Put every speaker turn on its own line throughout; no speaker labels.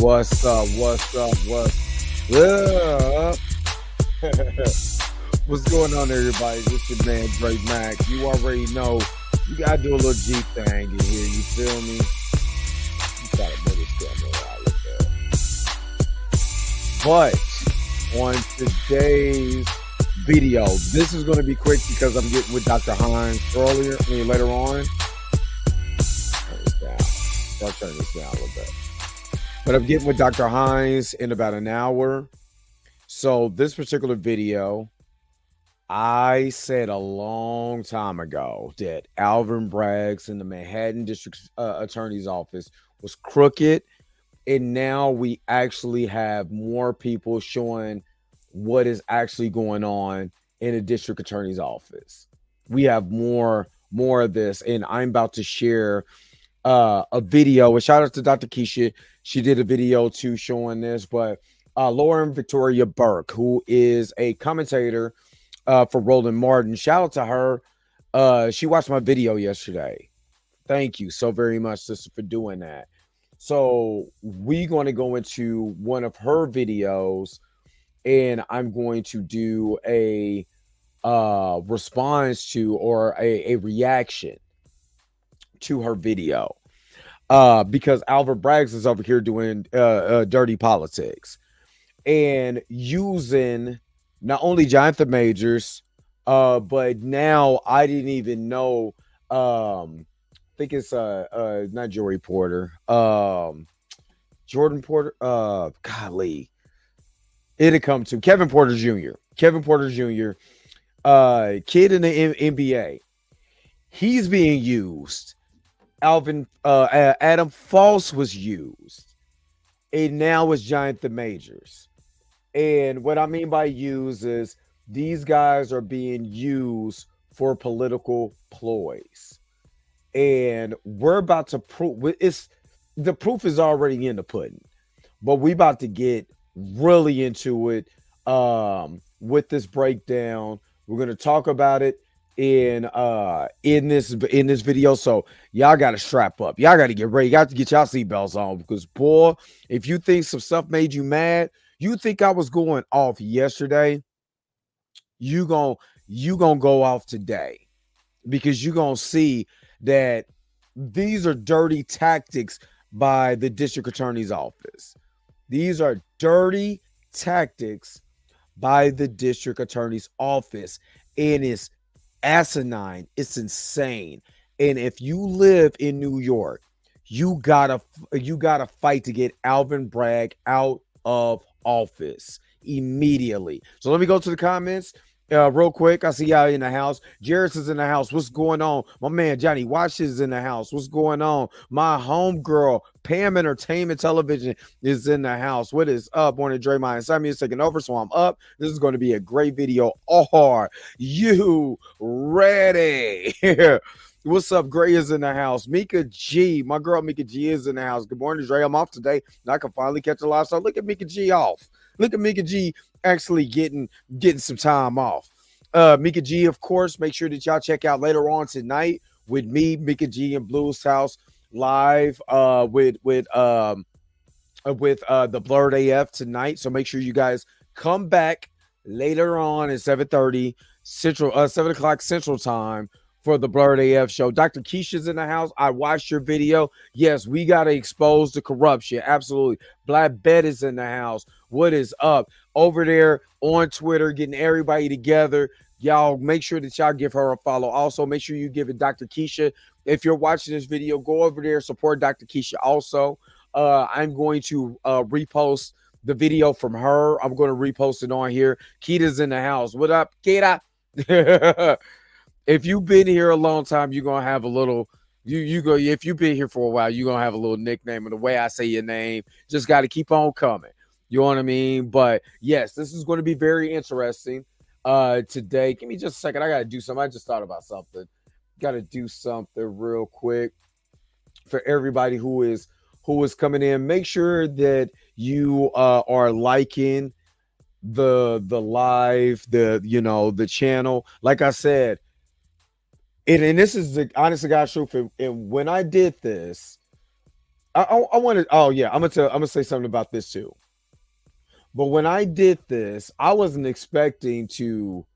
What's up? What's up? What's up? What's going on, everybody? This your man Drake Max. You already know you gotta do a little G thing in here. You feel me? You gotta move this camera out like that. But on today's video, this is going to be quick because I'm getting with Dr. Hines later on. Turn this down. I'll turn this down a little bit. But I'm getting with Dr. Hines in about an hour. So this particular video, I said a long time ago that Alvin Bragg's in the Manhattan District Attorney's Office was crooked. And now we actually have more people showing what is actually going on in a district attorney's office. We have more of this. And I'm about to share a video. A shout out to Dr. Keisha. She did a video too showing this, but Lauren Victoria Burke, who is a commentator for Roland Martin. Shout out to her. She watched my video yesterday. Thank you so very much, sister, for doing that. So we're going to go into one of her videos, and I'm going to do a response to or a reaction to her video. Because Alvin Braggs is over here doing dirty politics and using not only Jonathan Majors, but now I didn't even know. I think it's not Joey Porter, Jordan Porter. Golly, it'd come to Kevin Porter Jr. Kevin Porter Jr. Kid in the NBA. He's being used. Adam Foss was used, and now it's Jonathan Majors. And what I mean by use is these guys are being used for political ploys, and we're about to prove the proof is already in the pudding, but we about to get really into it with this breakdown. We're going to talk about it in this video, so y'all got to strap up, y'all got to get ready, you got to get y'all seatbelts on, because boy, if you think some stuff made you mad, you think I was going off yesterday, you gonna go off today, because you gonna see that these are dirty tactics by the district attorney's office. These are dirty tactics by the district attorney's office, and it's asinine. It's insane. And if you live in New York, you gotta fight to get Alvin Bragg out of office immediately. So let me go to the comments real quick. I see y'all in the house. Jairus is in the house. What's going on? My man Johnny Watch is in the house. What's going on? My homegirl Pam Entertainment Television is in the house. What is up? Morning, Draymond and Simon is taking over, so I'm up. This is going to be a great video. Are you ready? What's up? Gray is in the house. Mika G, my girl Mika G is in the house. Good morning, Dre. I'm off today. I can finally catch a live. So look at Mika G off. Look at Mika G actually getting some time off. Mika G, of course, make sure that y'all check out later on tonight with me, Mika G, in Blues House live with the Blurred AF tonight. So make sure you guys come back later on at 7:30 Central, 7 o'clock Central Time for the Blurred AF show. Dr. Keisha's in the house. I watched your video. Yes, we got to expose the corruption. Absolutely. Black Bet is in the house. What is up? Over there on Twitter, getting everybody together. Y'all make sure that y'all give her a follow. Also, make sure you give it Dr. Keisha. If you're watching this video, go over there, support Dr. Keisha. Also, I'm going to repost the video from her. I'm going to repost it on here. Kita's in the house. What up, Kita? If you've been here a long time, you're gonna have a little. If you've been here for a while, you're gonna have a little nickname. And the way I say your name, just got to keep on coming. You know what I mean? But yes, this is going to be very interesting today. Give me just a second. I gotta do something. I just thought about something. Got to do something real quick for everybody who is coming in. Make sure that you are liking the live, the channel. Like I said. And this is the honest to God truth. And when I did this, I want to. Oh yeah, I'm gonna say something about this too. But when I did this, I wasn't expecting to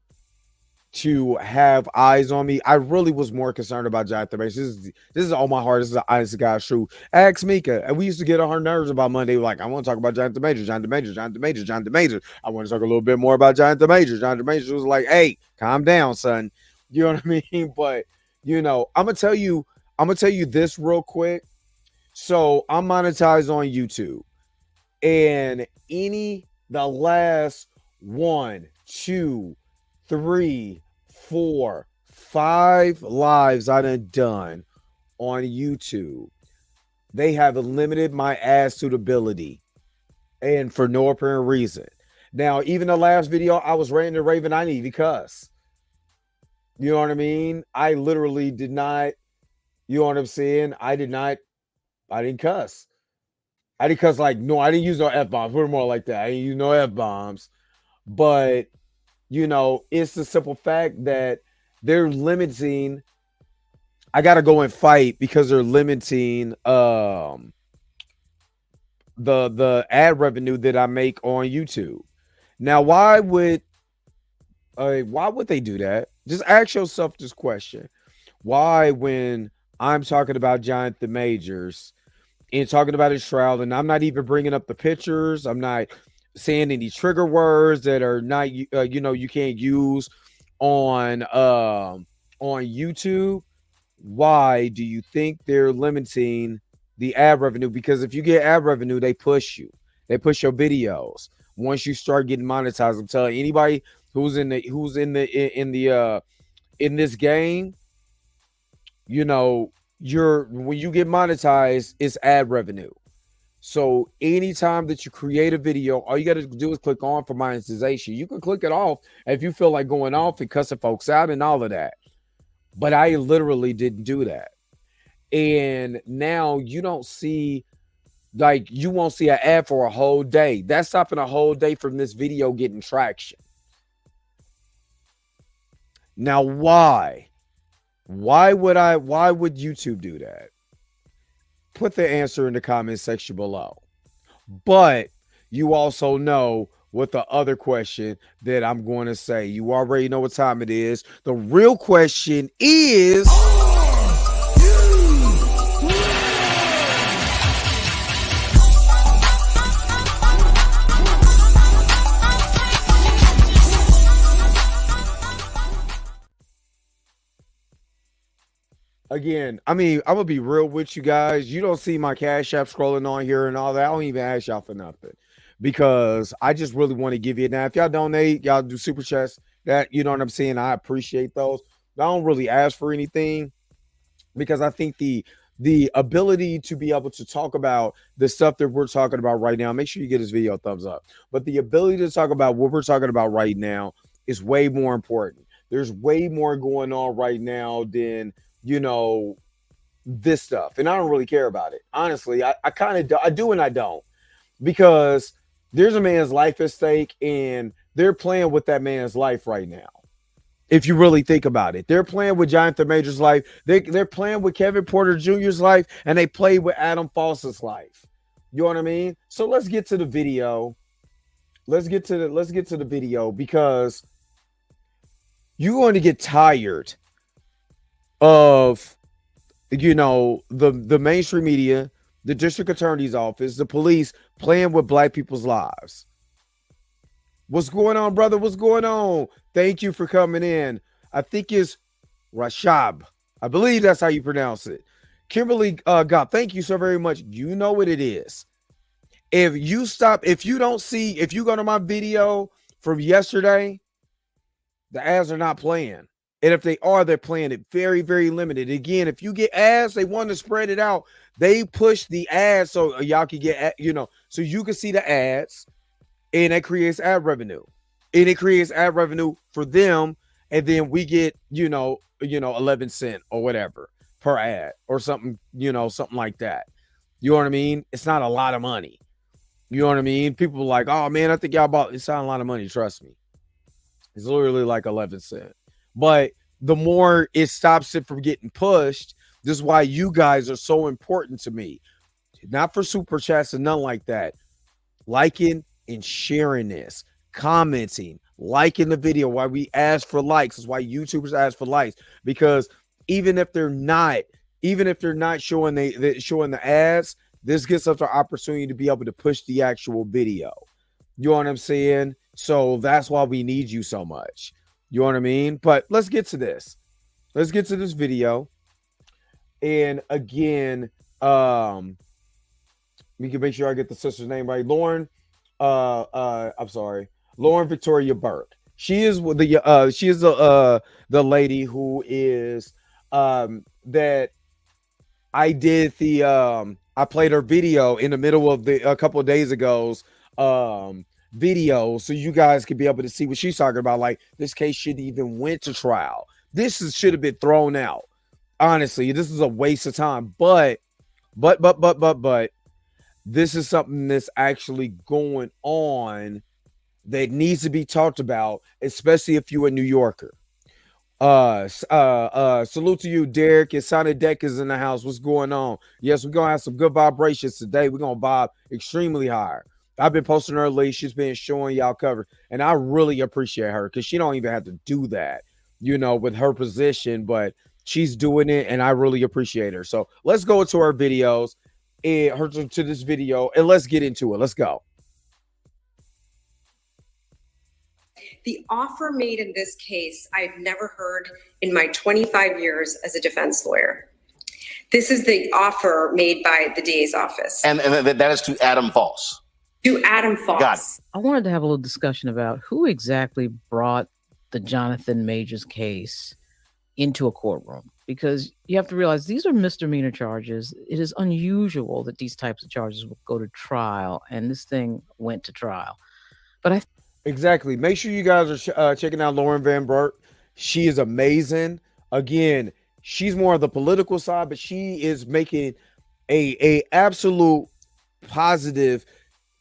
have eyes on me. I really was more concerned about Jonathan Majors. This is all my heart. This is the honest to God's truth. Ask Mika, and we used to get on her nerves about Monday. Like, I want to talk about Jonathan Majors, Jonathan Majors, Jonathan Majors, Jonathan Majors. I want to talk a little bit more about Jonathan Majors. Jonathan Majors was like, "Hey, calm down, son." You know what I mean? But I'm gonna tell you this real quick. So I'm monetized on YouTube, and the last 1, 2, 3, 4, 5 lives I done on YouTube, they have limited my ad suitability, and for no apparent reason. Now, even the last video I was ranting to Raven, I need to cuss. You know what I mean? I literally did not. You know what I'm saying? I didn't cuss. I didn't cuss like no. I didn't use no f bombs. We're more like that. I didn't use no f bombs. But it's the simple fact that they're limiting. I gotta go and fight because they're limiting the ad revenue that I make on YouTube. Now, why would they do that? Just ask yourself this question. Why, when I'm talking about Jonathan Majors and talking about his trial, and I'm not even bringing up the pictures, I'm not saying any trigger words that are not you can't use on YouTube, why do you think they're limiting the ad revenue? Because if you get ad revenue, they push your videos. Once you start getting monetized, I'm telling anybody who's in this game, when you get monetized, it's ad revenue. So anytime that you create a video, all you got to do is click on for monetization. You can click it off if you feel like going off and cussing folks out and all of that. But I literally didn't do that. And now you don't see, like, you won't see an ad for a whole day. That's stopping a whole day from this video getting traction. Now, why? Why would YouTube do that? Put the answer in the comment section below. But you also know what the other question that I'm going to say. You already know what time it is. The real question is, again, I mean, I'm gonna be real with you guys. You don't see my Cash App scrolling on here and all that. I don't even ask y'all for nothing because I just really want to give you. Now, if y'all donate, y'all do super chats. That, you know what I'm saying, I appreciate those. I don't really ask for anything because I think the ability to be able to talk about the stuff that we're talking about right now. Make sure you get this video a thumbs up. But the ability to talk about what we're talking about right now is way more important. There's way more going on right now than this stuff, and I don't really care about it, honestly. I kind of do. I do and I don't, because there's a man's life at stake, and they're playing with that man's life right now. If you really think about it, they're playing with Jonathan Majors' life. They're playing with Kevin Porter Jr.'s life, and they play with Adam Foss's life. You know what I mean? So let's get to the video. Let's get to the video, because you're going to get tired of the mainstream media, the district attorney's office, the police playing with black people's lives. What's going on, brother? What's going on? Thank you for coming in. I think it's Rashab. I believe that's how you pronounce it. Kimberly, God, thank you so very much. You know what it is. If you go to my video from yesterday, the ads are not playing. And if they are, they're playing it very, very limited. Again, if you get ads, they want to spread it out. They push the ads so y'all can get, so you can see the ads, and it creates ad revenue. And it creates ad revenue for them, and then we get, 11 cents or whatever per ad or something, something like that. You know what I mean? It's not a lot of money. You know what I mean? People are like, oh man, I think y'all bought, it's not a lot of money. Trust me. It's literally like 11 cents. But the more it stops it from getting pushed, this is why you guys are so important to me. not for super chats and nothing like that. Liking and sharing this, commenting, liking the video. Why we ask for likes is why YouTubers ask for likes, because even if they're not, showing showing the ads, this gives us the opportunity to be able to push the actual video. You know what I'm saying? So that's why we need you so much. You know what I mean? But let's get to this. Let's get to this video. And again, we can make sure I get the sister's name right. Lauren, I'm sorry, Lauren Victoria Burke. She is the lady who is that I did the I played her video in the middle of a couple of days ago's video, so you guys could be able to see what she's talking about. Like, this case shouldn't even went to trial. Should have been thrown out. Honestly, this is a waste of time. But this is something that's actually going on that needs to be talked about, especially if you're a New Yorker. Salute to you, Derek. And Sonic Deck is in the house. What's going on? Yes, we're gonna have some good vibrations today. We're gonna vibe extremely high. I've been posting her lately. She's been showing y'all cover, and I really appreciate her because she don't even have to do that, with her position, but she's doing it, and I really appreciate her. So let's go into her videos and to this video, and let's get into it. Let's go.
The offer made in this case, I've never heard in my 25 years as a defense lawyer. This is the offer made by the DA's office.
And that is to Adam Foss.
To Adam Foss.
Got it.
I wanted to have a little discussion about who exactly brought the Jonathan Majors case into a courtroom, because you have to realize these are misdemeanor charges. It is unusual that these types of charges will go to trial, and this thing went to trial. But
Exactly. Make sure you guys are checking out Lauren Van Burke. She is amazing. Again, she's more of the political side, but she is making a absolute positive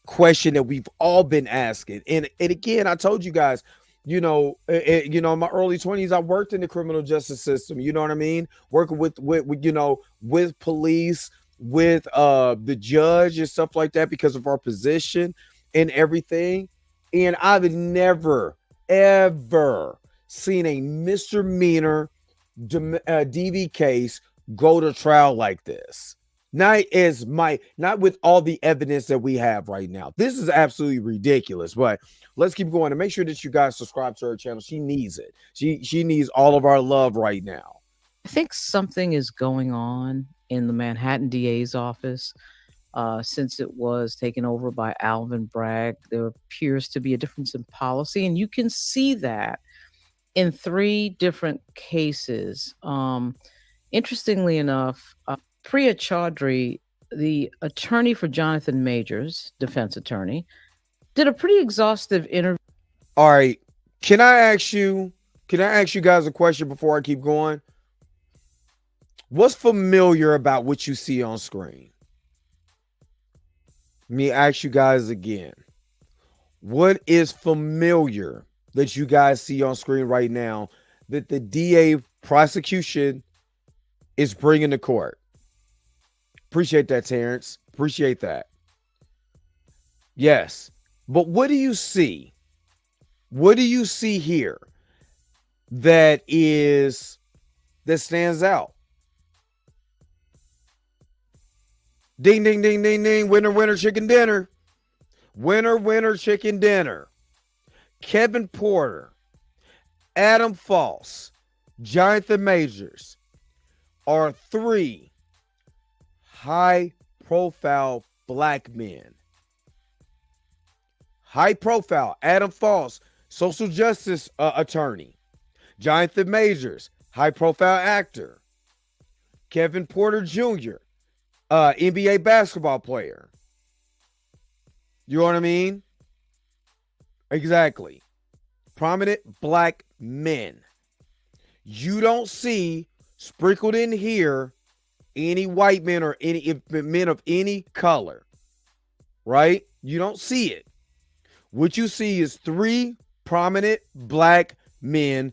question that we've all been asking. And again, I told you guys, in my early 20s, I worked in the criminal justice system. You know what I mean? Working with police, with the judge and stuff like that because of our position and everything. And I've never, ever seen a misdemeanor DV case go to trial like this. Not with all the evidence that we have right now. This is absolutely ridiculous, but let's keep going and make sure that you guys subscribe to her channel. She needs it. She needs all of our love right now.
I think something is going on in the Manhattan DA's office. Since it was taken over by Alvin Bragg, there appears to be a difference in policy, and you can see that in 3 different cases. Interestingly enough, Priya Chaudhry, the attorney for Jonathan Majors, defense attorney, did a pretty exhaustive interview.
All right, can I ask you guys a question before I keep going? What's familiar about what you see on screen? Let me ask you guys again. What is familiar that you guys see on screen right now that the DA prosecution is bringing to court? Appreciate that, Terrence. Appreciate that. Yes. But what do you see? What do you see here that stands out? Ding, ding, ding, ding, ding. Winner, winner, chicken dinner. Winner, winner, chicken dinner. Kevin Porter, Adam Foss, Jonathan Majors are 3 high-profile black men. High profile. Adam Foss, social justice attorney. Jonathan Majors, high-profile actor. Kevin Porter Jr., NBA basketball player. You know what I mean? Exactly. Prominent black men. You don't see sprinkled in here any white men or any men of any color, right? You don't see it. What you see is 3 prominent black men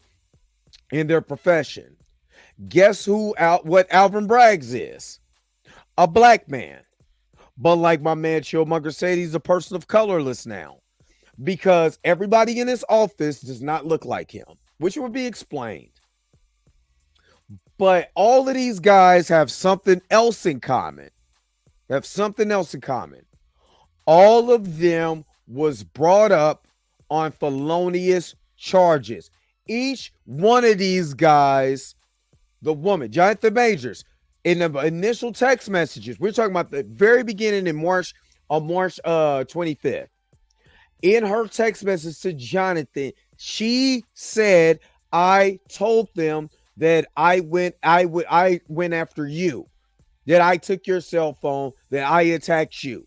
in their profession. Guess what Alvin Braggs is? A black man. But like my man Chillmonger said, he's a person of colorless now because everybody in his office does not look like him, which would be explained. But all of these guys have something else in common. All of them was brought up on felonious charges. Each one of these guys, the woman, Jonathan Majors, in the initial text messages, we're talking about the very beginning in March 25th. In her text message to Jonathan, she said, I told them that I went after you, that I took your cell phone, that I attacked you,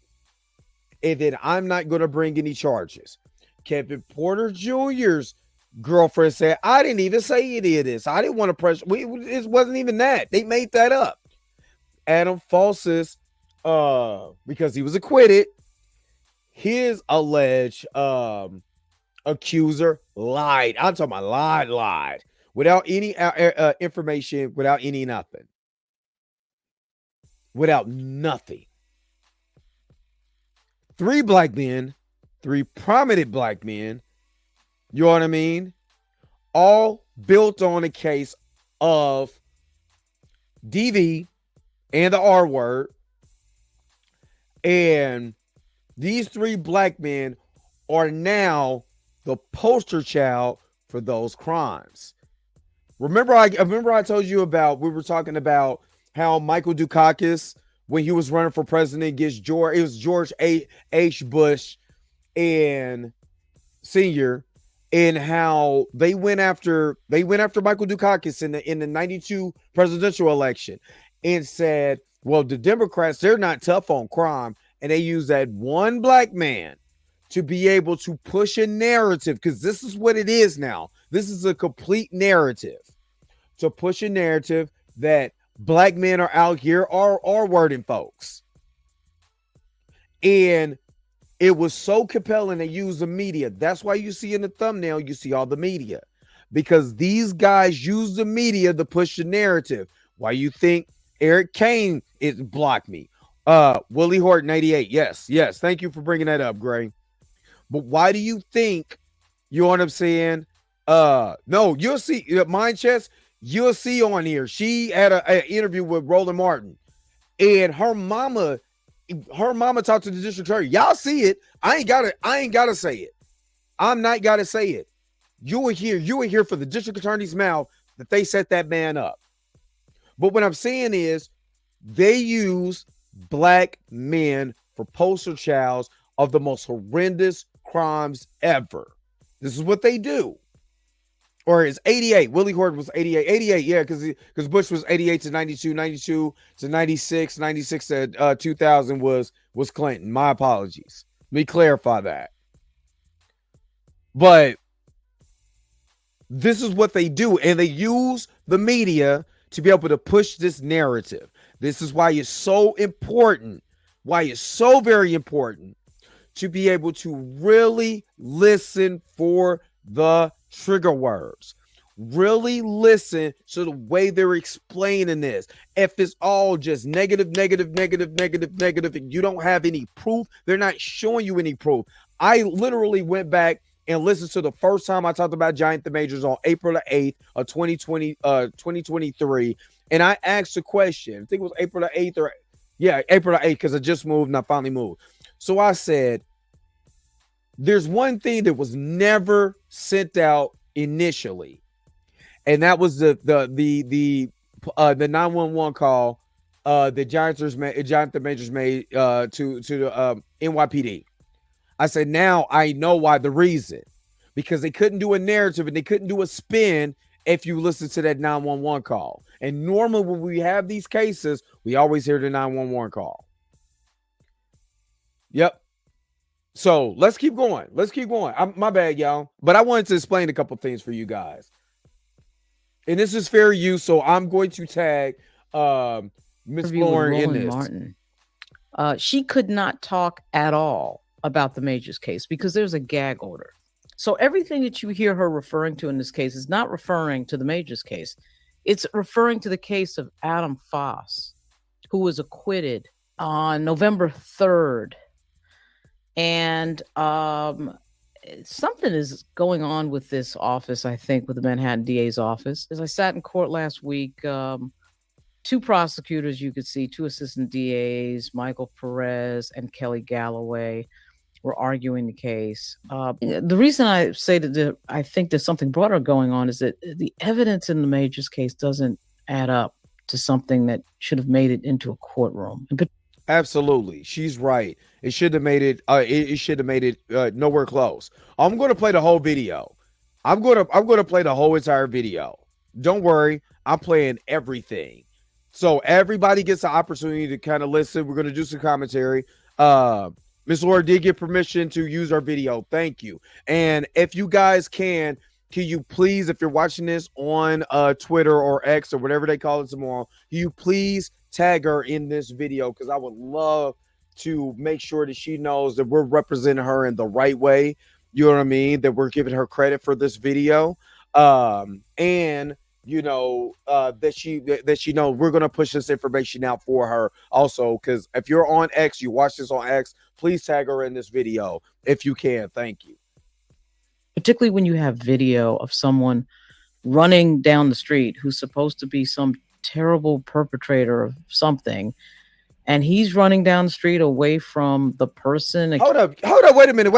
and that I'm not going to bring any charges. Kevin Porter Jr.'s girlfriend said, I didn't even say any of this. I didn't want to pressure. It wasn't even that. They made that up. Adam Foss's, because he was acquitted, his alleged accuser lied. I'm talking about lied. Without any information, without any nothing. Without nothing. 3 black men, 3 prominent black men, you know what I mean? All built on a case of DV and the R word. And these 3 black men are now the poster child for those crimes. Remember I told you about, we were talking about how Michael Dukakis, when he was running for president against George H. Bush and Sr., and how they went after Michael Dukakis in the 92 presidential election and said, well, the Democrats, they're not tough on crime. And they use that one black man to be able to push a narrative, because this is what it is now. This is a complete narrative. To push a narrative that black men are out here are wording folks. And it was so compelling to use the media. That's why you see in the thumbnail, you see all the media. Because these guys use the media to push the narrative. Why you think Eric Kane is blocked me? Willie Horton 88. Yes. Thank you for bringing that up, Gray. But why do you think, you know what I'm saying? No, you'll see Mind Chess. You'll see on here. She had an interview with Roland Martin, and her mama talked to the district attorney. Y'all see it. I ain't gotta say it. I'm not gotta say it. You were here for the district attorney's mouth that they set that man up. But what I'm saying is they use black men for poster childs of the most horrendous crimes ever. This is what they do. Or it's 88. Willie Horton was 88. 88, yeah, because Bush was 88 to 92, 92 to 96, 96 to 2000 was Clinton. My apologies. Let me clarify that. But this is what they do, and they use the media to be able to push this narrative. This is why it's so important, why it's so very important to be able to really listen for the trigger words. Really listen to the way they're explaining this. If it's all just negative, and you don't have any proof, they're not showing you any proof. I literally went back and listened to the first time I talked about Giant the Majors on April the 8th of 2023. And I asked a question. I think it was April the 8th April the 8th, because I just moved and I finally moved. So I said, there's one thing that was never sent out initially, and that was the 911 call that Jonathan Majors made to the NYPD. I said, now I know why, the reason, because they couldn't do a narrative and they couldn't do a spin if you listen to that 911 call. And normally when we have these cases, we always hear the 911 call. Yep. So let's keep going. My bad, y'all. But I wanted to explain a couple things for you guys. And this is fair use, so I'm going to tag Ms. Lauren in this.
Martin. She could not talk at all about the Majors case because there's a gag order. So everything that you hear her referring to in this case is not referring to the Majors case. It's referring to the case of Adam Foss, who was acquitted on November 3rd. And something is going on with this office, I think, with the Manhattan DA's office. As I sat in court last week, two prosecutors you could see, two assistant DAs, Michael Perez and Kelly Galloway, were arguing the case. The reason I say that I think there's something broader going on is that the evidence in the Majors case doesn't add up to something that should have made it into a courtroom.
Absolutely, she's right. It should have made it. It should have made it nowhere close. I'm going to play the whole video. I'm going to play the whole entire video. Don't worry, I'm playing everything, so everybody gets the opportunity to kind of listen. We're going to do some commentary. Miss Laura did get permission to use our video. Thank you. And if you guys can you please, if you're watching this on Twitter or X or whatever they call it tomorrow, can you please tag her in this video, because I would love to make sure that she knows that we're representing her in the right way. You know what I mean? That we're giving her credit for this video. And you know, that she knows we're gonna push this information out for her also. Because if you're on X, you watch this on X, please tag her in this video if you can. Thank you.
Particularly when you have video of someone running down the street who's supposed to be some terrible perpetrator of something, and he's running down the street away from the person.
Hold up, wait a minute.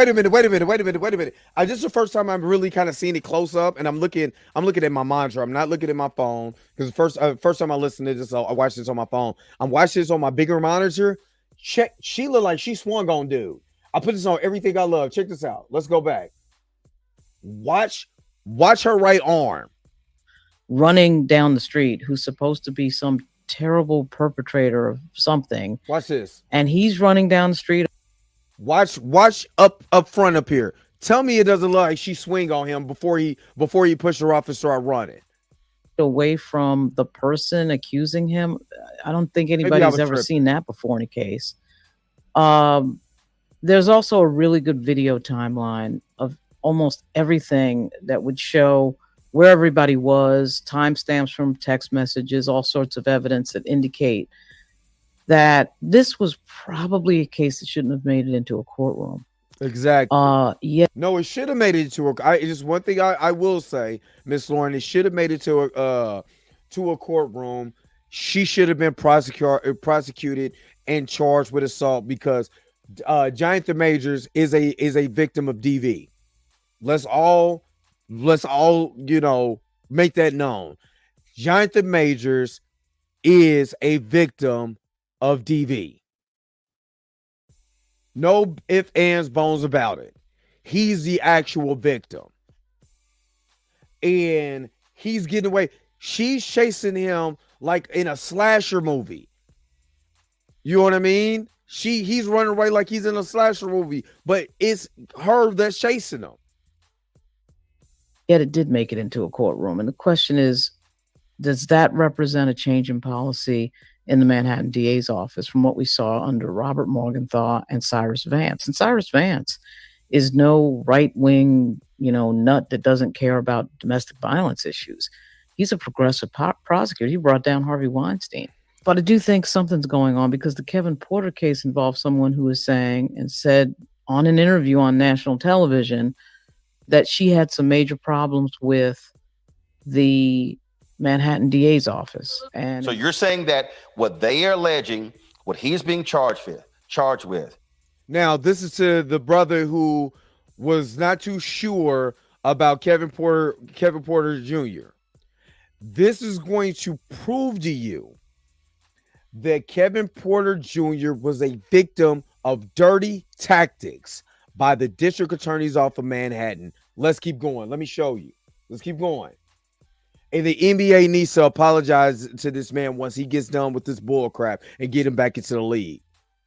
This is the first time I'm really kind of seeing it close up, and I'm looking at my monitor. I'm not looking at my phone, because the first time I listened to this, I watched this on my phone. I'm watching this on my bigger monitor. Check, she looked like she swung on dude. I put this on everything I love. Check this out. Let's go back. Watch her right arm.
Running down the street, who's supposed to be some terrible perpetrator of something.
Watch this.
And he's running down the street.
Watch up front up here. Tell me it doesn't look like she swing on him before he pushed her off and start running
away from the person accusing him. I don't think anybody's ever seen that before in a case. There's also a really good video timeline of almost everything that would show where everybody was, timestamps from text messages, all sorts of evidence that indicate that this was probably a case that shouldn't have made it into a courtroom.
Exactly.
Yeah.
No, it should have made it to a. Just one thing I will say, Miss Lauren, it should have made it to a courtroom. She should have been prosecuted and charged with assault, because Jonathan Majors is a victim of DV. Let's all you know, make that known. Jonathan Majors is a victim of DV. No ifs, ands, bones about it. He's the actual victim. And he's getting away. She's chasing him like in a slasher movie. You know what I mean? He's running away like he's in a slasher movie, but it's her that's chasing him.
Yet it did make it into a courtroom. And the question is, does that represent a change in policy in the Manhattan DA's office from what we saw under Robert Morgenthau and Cyrus Vance? And Cyrus Vance is no right-wing, nut that doesn't care about domestic violence issues. He's a progressive prosecutor. He brought down Harvey Weinstein. But I do think something's going on, because the Kevin Porter case involved someone who was saying and said on an interview on national television that she had some major problems with the Manhattan DA's office. And
so you're saying that what they are alleging, what he's being charged with.
Now, this is to the brother who was not too sure about Kevin Porter Jr. This is going to prove to you that Kevin Porter Jr. was a victim of dirty tactics by the district attorney's office of Manhattan. Let's keep going. Let me show you. Let's keep going. And the NBA needs to apologize to this man once he gets done with this bull crap and get him back into the league,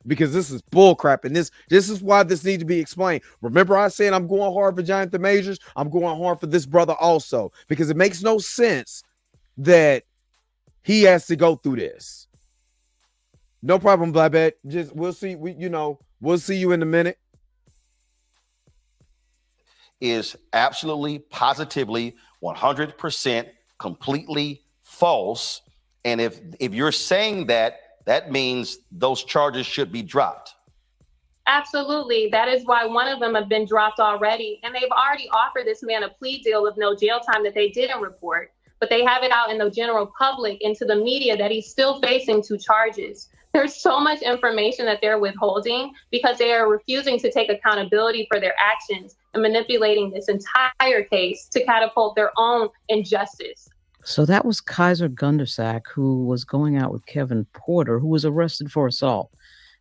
because this is bull crap. And this is why this needs to be explained. Remember I said I'm going hard for Jonathan Majors? I'm going hard for this brother also, because it makes no sense that he has to go through this. No problem, Blabette. Just we'll see. We'll see you in a minute.
Is absolutely, positively, 100% completely false. And if you're saying that that means those charges should be dropped.
Absolutely. That is why one of them have been dropped already. And they've already offered this man a plea deal of no jail time that they didn't report. But they have it out in the general public, into the media, that he's still facing 2 charges. There's so much information that they're withholding because they are refusing to take accountability for their actions and manipulating this entire case to catapult their own injustice.
So that was Kaiser Gundersack, who was going out with Kevin Porter, who was arrested for assault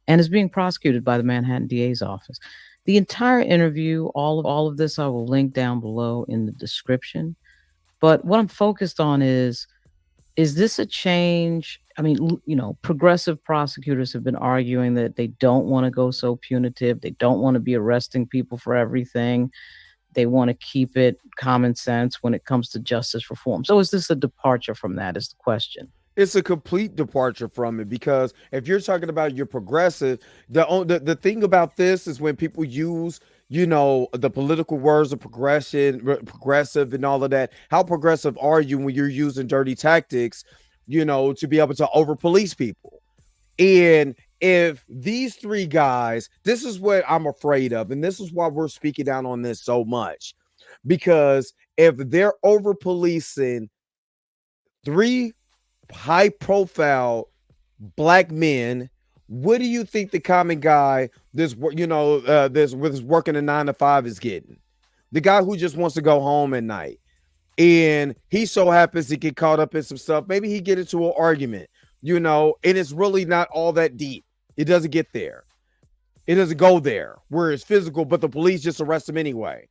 and is being prosecuted by the Manhattan DA's office. The entire interview, all of this, I will link down below in the description. But what I'm focused on is this a change? I mean, you know, progressive prosecutors have been arguing that they don't want to go so punitive. They don't want to be arresting people for everything. They want to keep it common sense when it comes to justice reform. So is this a departure from that, is the question?
It's a complete departure from it, because if you're talking about your progressive, the thing about this is when people use, you know, the political words of progressive and all of that, how progressive are you when you're using dirty tactics, you know, to be able to over police people? And if these 3 guys, this is what I'm afraid of, and this is why we're speaking down on this so much, because if they're over policing 3 high profile black men, what do you think the common guy this with working a 9 to 5 is getting? The guy who just wants to go home at night, and he so happens to get caught up in some stuff. Maybe he get into an argument, you know, and it's really not all that deep. It doesn't get there. It doesn't go there where it's physical, but the police just arrest him anyway.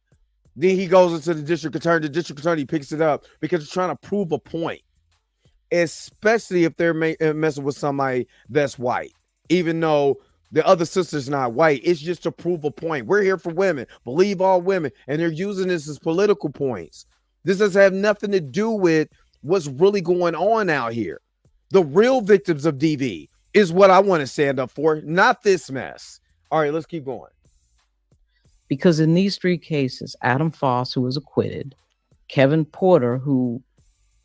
Then he goes into the district attorney. The district attorney picks it up because he's trying to prove a point, especially if they're messing with somebody that's white, even though the other sister's not white. It's just to prove a point. We're here for women, believe all women, and they're using this as political points. This doesn't have nothing to do with what's really going on out here. The real victims of DV is what I want to stand up for, not this mess. All right, let's keep going.
Because in these 3 cases, Adam Foss, who was acquitted, Kevin Porter, who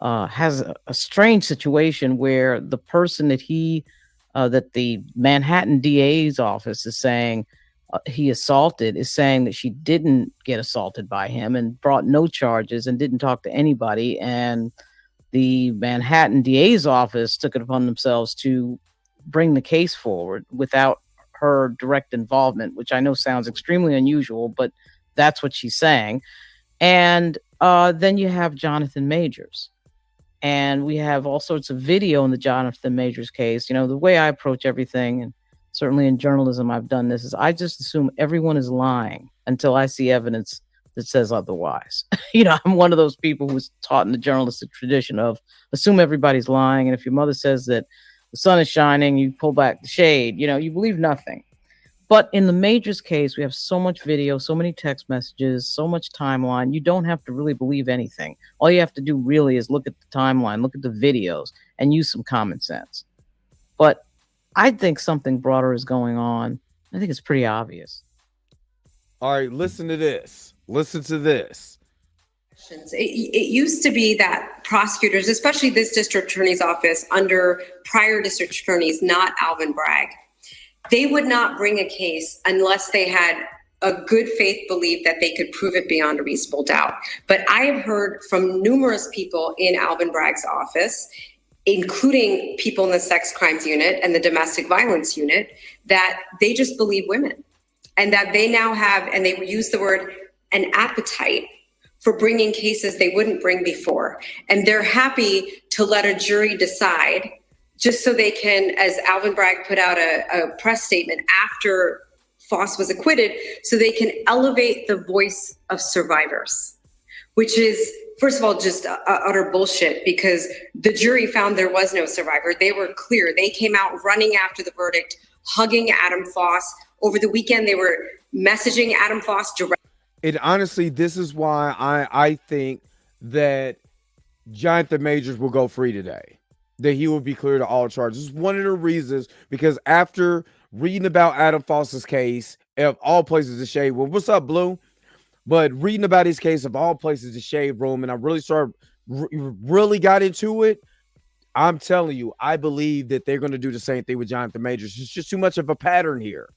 has a strange situation where the person that that the Manhattan DA's office is saying he assaulted is saying that she didn't get assaulted by him and brought no charges and didn't talk to anybody. And the Manhattan DA's office took it upon themselves to bring the case forward without her direct involvement, which I know sounds extremely unusual, but that's what she's saying. And then you have Jonathan Majors. And we have all sorts of video in the Jonathan Majors case. You know, the way I approach everything, and certainly in journalism I've done this, is I just assume everyone is lying until I see evidence that says otherwise. You know, I'm one of those people who's taught in the journalistic tradition of assume everybody's lying. And if your mother says that the sun is shining, you pull back the shade, you know, you believe nothing. But in the Majors case, we have so much video, so many text messages, so much timeline. You don't have to really believe anything. All you have to do really is look at the timeline, look at the videos, and use some common sense. But I think something broader is going on. I think it's pretty obvious.
All right, listen to this. Listen to this.
It used to be that prosecutors, especially this district attorney's office under prior district attorneys, not Alvin Bragg, they would not bring a case unless they had a good faith belief that they could prove it beyond a reasonable doubt. But I have heard from numerous people in Alvin Bragg's office, including people in the sex crimes unit and the domestic violence unit, that they just believe women, and that they now have, and they use the word, an appetite for bringing cases they wouldn't bring before. And they're happy to let a jury decide, just so they can, as Alvin Bragg put out a press statement after Foss was acquitted, so they can elevate the voice of survivors, which is, first of all, just utter bullshit, because the jury found there was no survivor. They were clear. They came out running after the verdict, hugging Adam Foss. Over the weekend, they were messaging Adam Foss directly.
And honestly, this is why I think that Jonathan Majors will go free today, that he will be cleared of all charges. One of the reasons, because after reading about Adam Foss's case, of all places to shade room, what's up, Blue? But reading about his case of all places to shade room, and I really really got into it. I'm telling you, I believe that they're going to do the same thing with Jonathan Majors. It's just too much of a pattern here.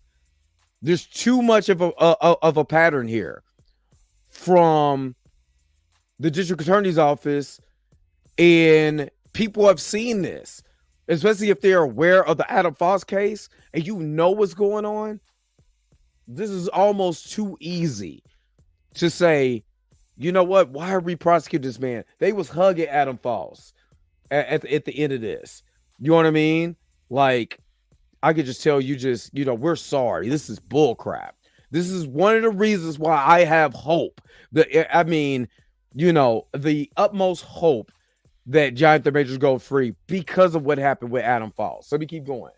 There's too much of a pattern here from the district attorney's office, and people have seen this, especially if they're aware of the Adam Foss case and you know what's going on. This is almost too easy to say, you know what? Why are we prosecuting this man? They was hugging Adam Foss at the end of this. You know what I mean? Like, I could just tell you, we're sorry. This is bull crap. This is one of the reasons why I have hope. The utmost hope that Jonathan Majors go free because of what happened with Adam Foss. So let me keep going.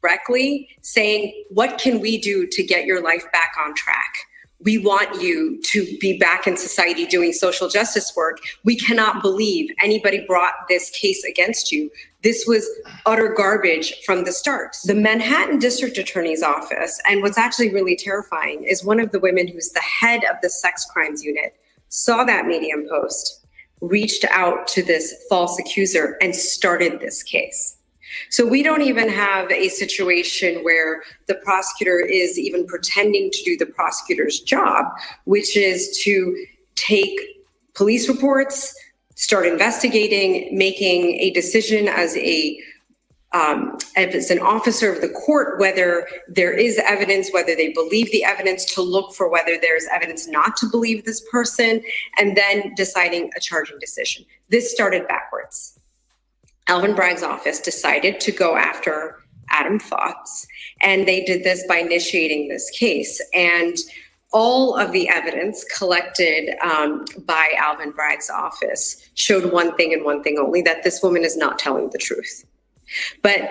Directly saying, what can we do to get your life back on track? We want you to be back in society doing social justice work. We cannot believe anybody brought this case against you. This was utter garbage from the start. The Manhattan District Attorney's Office, and what's actually really terrifying is one of the women who's the head of the sex crimes unit saw that Medium post, reached out to this false accuser, and started this case. So we don't even have a situation where the prosecutor is even pretending to do the prosecutor's job, which is to take police reports, start investigating, making a decision as an officer of the court, whether there is evidence, whether they believe the evidence, to look for whether there's evidence not to believe this person, and then deciding a charging decision. This started backwards. Alvin Bragg's office decided to go after Adam Foss, and they did this by initiating this case. And all of the evidence collected by Alvin Bragg's office showed one thing and one thing only, that this woman is not telling the truth. But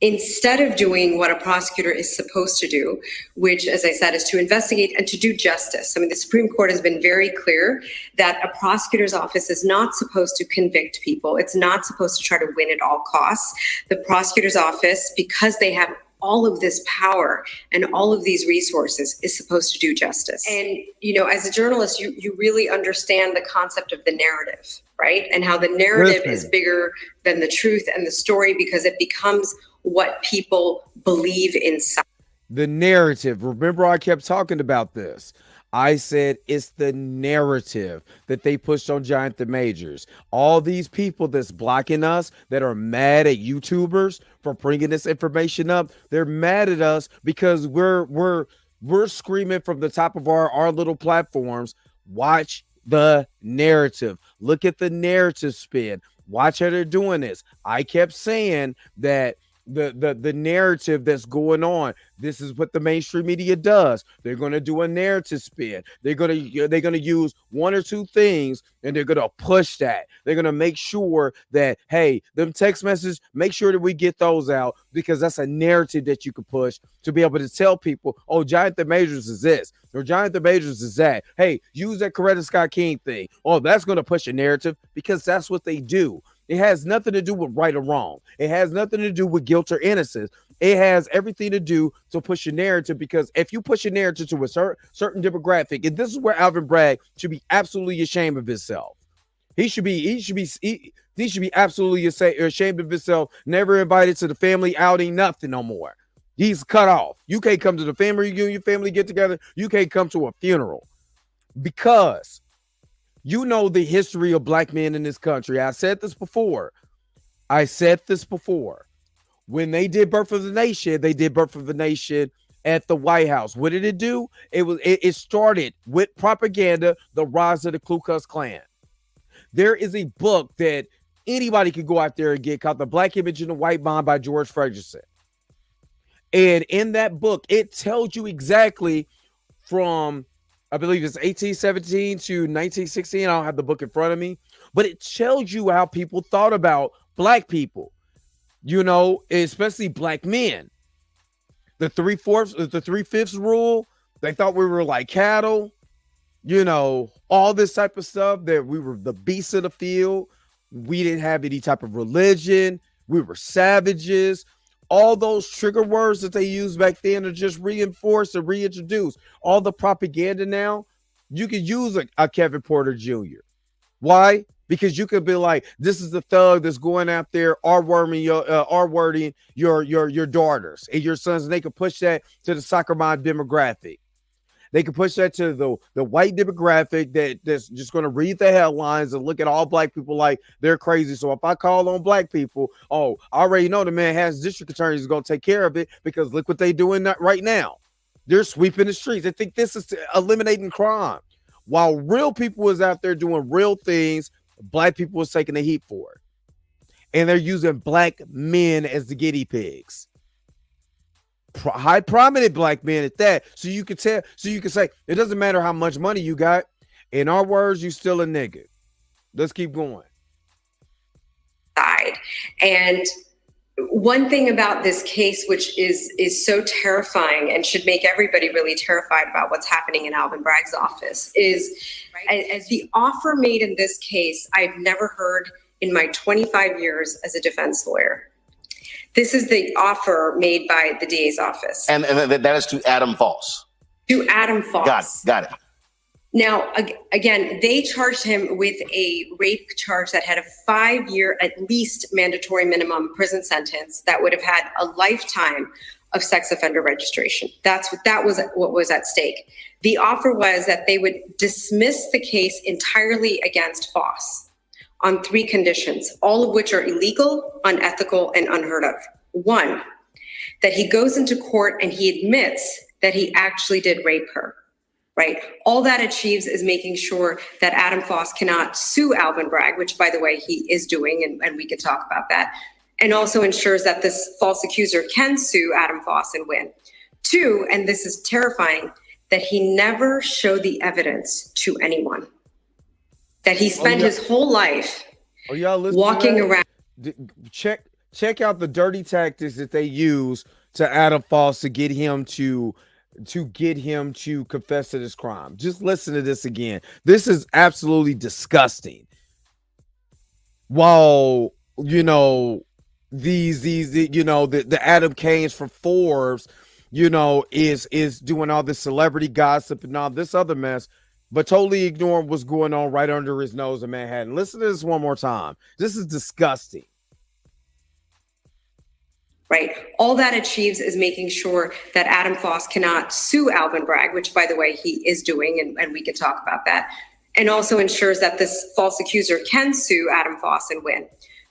instead of doing what a prosecutor is supposed to do, which, as I said, is to investigate and to do justice. I mean, the Supreme Court has been very clear that a prosecutor's office is not supposed to convict people. It's not supposed to try to win at all costs. The prosecutor's office, because they have all of this power and all of these resources, is supposed to do justice. And, as a journalist, you really understand the concept of the narrative, right? And how the narrative is bigger than the truth and the story, because it becomes what people believe inside.
The narrative. Remember, I kept talking about this. I said it's the narrative that they pushed on Jonathan Majors. All these people that's blocking us, that are mad at YouTubers for bringing this information up, they're mad at us because we're screaming from the top of our little platforms. Watch the narrative. Look at the narrative spin. Watch how they're doing this. I kept saying that the narrative that's going on, this is what the mainstream media does. They're going to do a narrative spin. They're going to use one or two things, and they're going to push that. They're going to make sure that, hey, them text messages, make sure that we get those out, because that's a narrative that you can push to be able to tell people, oh, Jonathan Majors is this, or Jonathan Majors is that. Hey, use that Coretta Scott King thing. Oh, that's going to push a narrative, because that's what they do. It has nothing to do with right or wrong. It has nothing to do with guilt or innocence. It has everything to do to push a narrative, because if you push a narrative to a certain demographic, and this is where Alvin Bragg should be absolutely ashamed of himself. He should be absolutely ashamed of himself. Never invited to the family outing, nothing no more. He's cut off. You can't come to the family reunion, family get together. You can't come to a funeral, because you know the history of black men in this country. I said this before. When they did Birth of the Nation, they did Birth of the Nation at the White House. What did it do? It started with propaganda, the rise of the Ku Klux Klan. There is a book that anybody could go out there and get called The Black Image in the White Mind by George Ferguson. And in that book, it tells you exactly from, I believe it's 1817 to 1916. I don't have the book in front of me, but it tells you how people thought about black people, especially black men. The 3/5 rule, they thought we were like cattle, all this type of stuff, that we were the beasts of the field. We didn't have any type of religion. We were savages. All those trigger words that they used back then are just reinforced and reintroduced. All the propaganda now, you can use a Kevin Porter Jr. Why? Because you could be like, this is the thug that's going out there R-wording your daughters and your sons, and they could push that to the soccer mom demographic. They could push that to the white demographic that's just going to read the headlines and look at all black people like they're crazy. So if I call on black people, oh, I already know the Manhattan district attorney is going to take care of it, because look what they're doing right now. They're sweeping the streets. They think this is eliminating crime. While real people is out there doing real things, black people is taking the heat for it. And they're using black men as the guinea pigs. High prominent black men at that. So you can say it doesn't matter how much money you got. In our words, you still a nigga. Let's keep going.
And one thing about this case, which is so terrifying and should make everybody really terrified about what's happening in Alvin Bragg's office, is as the offer made in this case, I've never heard in my 25 years as a defense lawyer. This is the offer made by the DA's office.
And that is to Adam Foss.
To Adam Foss.
Got it.
Now, again, they charged him with a rape charge that had a 5-year, at least mandatory minimum prison sentence that would have had a lifetime of sex offender registration. That was what was at stake. The offer was that they would dismiss the case entirely against Foss on 3 conditions, all of which are illegal, unethical, and unheard of. 1, that he goes into court and he admits that he actually did rape her, right? All that achieves is making sure that Adam Foss cannot sue Alvin Bragg, which, by the way, he is doing, and we can talk about that, and also ensures that this false accuser can sue Adam Foss and win. 2, and this is terrifying, that he never showed the evidence to anyone. That he spent his whole life walking around.
Check out the dirty tactics that they use to Adam Foss to get him to confess to this crime. Just listen to this again. This is absolutely disgusting. While the Adam Canes from Forbes, is doing all this celebrity gossip and all this other mess, but totally ignoring what's going on right under his nose in Manhattan. Listen to this one more time. This is disgusting.
Right. All that achieves is making sure that Adam Foss cannot sue Alvin Bragg, which, by the way, he is doing, and we can talk about that, and also ensures that this false accuser can sue Adam Foss and win.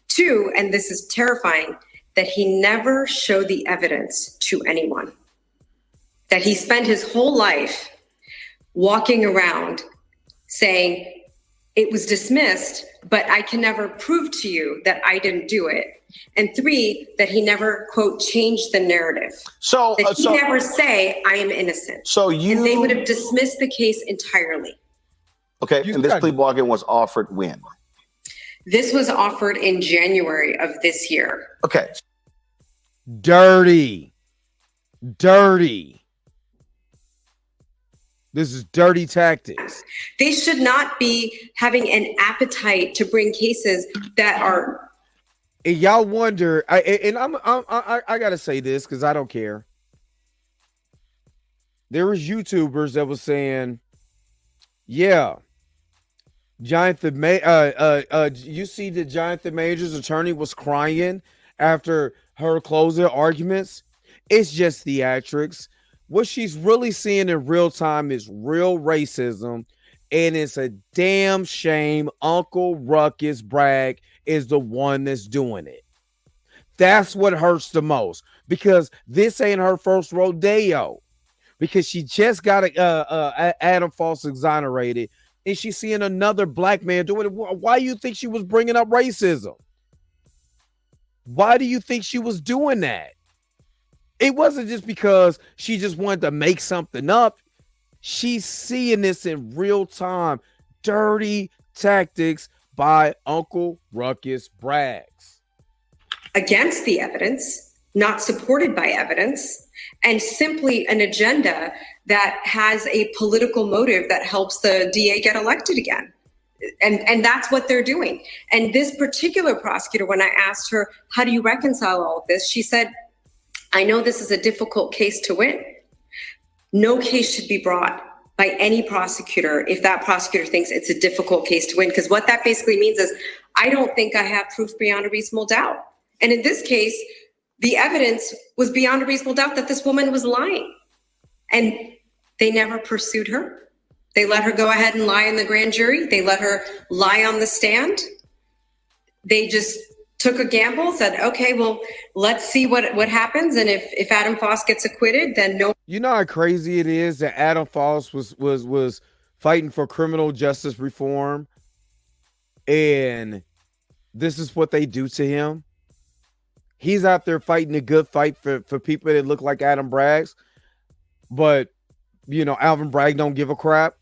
2, and this is terrifying, that he never showed the evidence to anyone. That he spent his whole life walking around saying, it was dismissed, but I can never prove to you that I didn't do it. And 3, that he never, quote, changed the narrative.
So
that he never say, I am innocent. And they would have dismissed the case entirely.
Okay, and this plea bargain was offered when?
This was offered in January of this year.
Okay.
Dirty. This is dirty tactics.
They should not be having an appetite to bring cases that are.
And y'all wonder, I gotta say this because I don't care. There was YouTubers that was saying, yeah, Jonathan you see that Jonathan Majors' attorney was crying after her closing arguments. It's just theatrics. What she's really seeing in real time is real racism, and it's a damn shame Uncle Ruckus Bragg is the one that's doing it. That's what hurts the most, because this ain't her first rodeo, because she just got Adam Foss exonerated, and she's seeing another black man doing it. Why do you think she was bringing up racism? Why do you think she was doing that? It wasn't just because she just wanted to make something up. She's seeing this in real time. Dirty tactics by Uncle Ruckus Braggs.
Against the evidence, not supported by evidence, and simply an agenda that has a political motive that helps the DA get elected again. And that's what they're doing. And this particular prosecutor, when I asked her, how do you reconcile all of this? She said, I know this is a difficult case to win. No case should be brought by any prosecutor if that prosecutor thinks it's a difficult case to win. Because what that basically means is, I don't think I have proof beyond a reasonable doubt. And in this case, the evidence was beyond a reasonable doubt that this woman was lying. And they never pursued her. They let her go ahead and lie in the grand jury. They let her lie on the stand. They just took a gamble, said, okay, well, let's see what happens. And if Adam Foss gets acquitted, then no.
You know how crazy it is that Adam Foss was fighting for criminal justice reform, and this is what they do to him. He's out there fighting a good fight for people that look like Adam Bragg's, but you know, Alvin Bragg don't give a crap.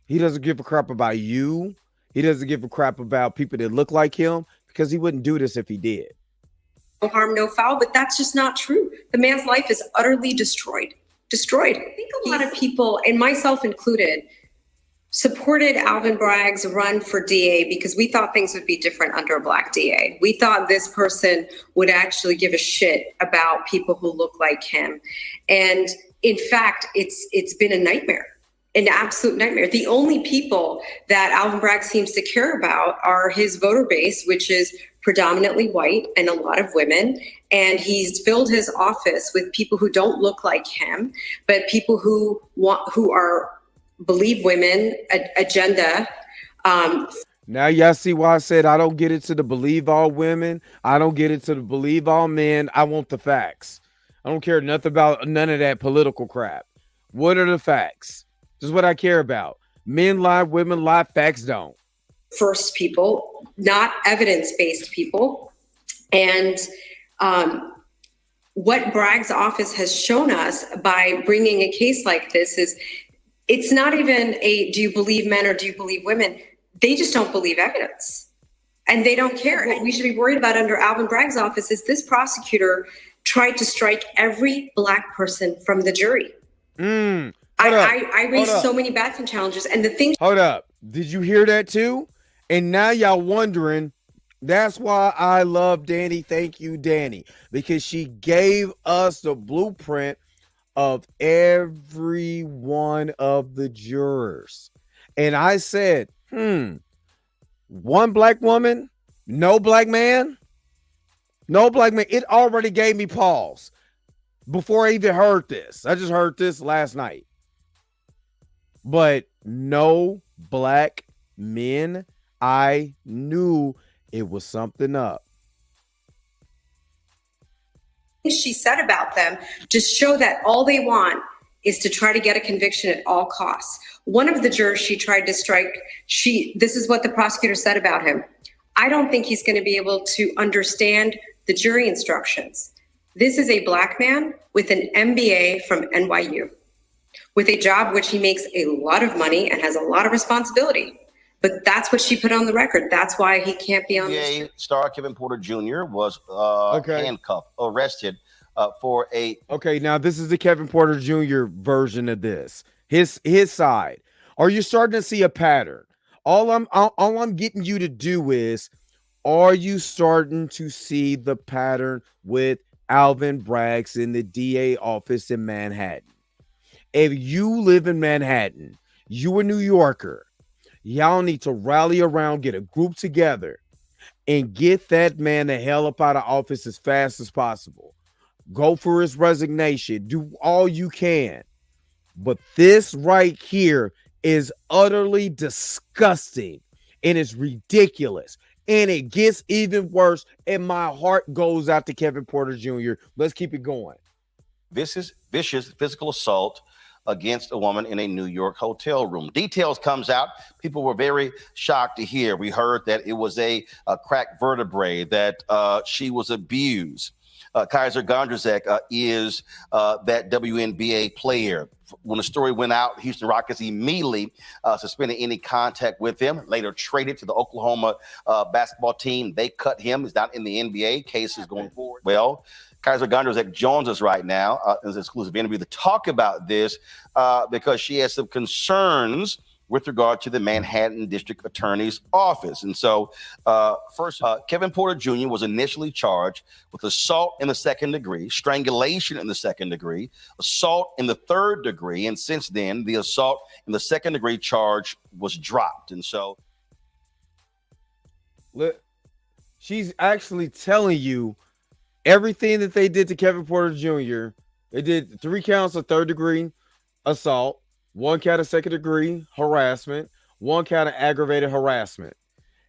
He doesn't give a crap about you. He doesn't give a crap about people that look like him, because he wouldn't do this if he did.
No harm, no foul, but that's just not true. The man's life is utterly destroyed. Destroyed. I think a lot of people, and myself included, supported Alvin Bragg's run for DA because we thought things would be different under a black DA. We thought this person would actually give a shit about people who look like him. And in fact, it's been a nightmare. An absolute nightmare. The only people that Alvin Bragg seems to care about are his voter base, which is predominantly white and a lot of women. And he's filled his office with people who don't look like him, but people who are believe women agenda.
Now y'all see why I said I don't get into the believe all women. I don't get into the believe all men. I want the facts. I don't care nothing about none of that political crap. What are the facts? This is what I care about. Men lie, women lie, facts don't.
First people, not evidence-based people. And what Bragg's office has shown us by bringing a case like this is, it's not even a, do you believe men or do you believe women? They just don't believe evidence. And they don't care. What we should be worried about under Alvin Bragg's office is this prosecutor tried to strike every black person from the jury. I raised so many Batson challenges, and the thing.
Hold up. Did you hear that too? And now y'all wondering, that's why I love Danny. Thank you, Danny, because she gave us the blueprint of every one of the jurors. And I said, one black woman, no black man, no black man. It already gave me pause before I even heard this. I just heard this last night. But no black men, I knew it was something up.
She said about them just show that all they want is to try to get a conviction at all costs. One of the jurors she tried to strike, this is what the prosecutor said about him. I don't think he's going to be able to understand the jury instructions. This is a black man with an MBA from NYU, with a job which he makes a lot of money and has a lot of responsibility. But that's what she put on the record. That's why he can't be on the jury.
Star Kevin Porter Jr. was handcuffed, arrested for a.
Okay, now this is the Kevin Porter Jr. version of this. His side. Are you starting to see a pattern? All I'm getting you to do is, are you starting to see the pattern with Alvin Bragg's in the DA office in Manhattan? If you live in Manhattan, you a New Yorker, y'all need to rally around, get a group together, and get that man the hell up out of office as fast as possible. Go for his resignation. Do all you can. But this right here is utterly disgusting, and it's ridiculous. And it gets even worse, and my heart goes out to Kevin Porter Jr. Let's keep it going.
This is vicious physical assault against a woman in a New York hotel room. Details comes out. People were very shocked to hear. We heard that it was a cracked vertebrae, that she was abused. Kaiser Gondrzak is that WNBA player. When the story went out, Houston Rockets immediately suspended any contact with him, later traded to the Oklahoma basketball team. They cut him. He's not in the NBA. Case is going forward. Well, Kaiser Gondrzak joins us right now in this exclusive interview to talk about this because she has some concerns with regard to the Manhattan District Attorney's Office. And so first, Kevin Porter Jr. was initially charged with assault in the second degree, strangulation in the second degree, assault in the third degree. And since then, the assault in the second degree charge was dropped. And so
she's actually telling you everything that they did to Kevin Porter Jr. They did 3 counts of third degree assault, 1 count of second degree harassment, 1 count of aggravated harassment.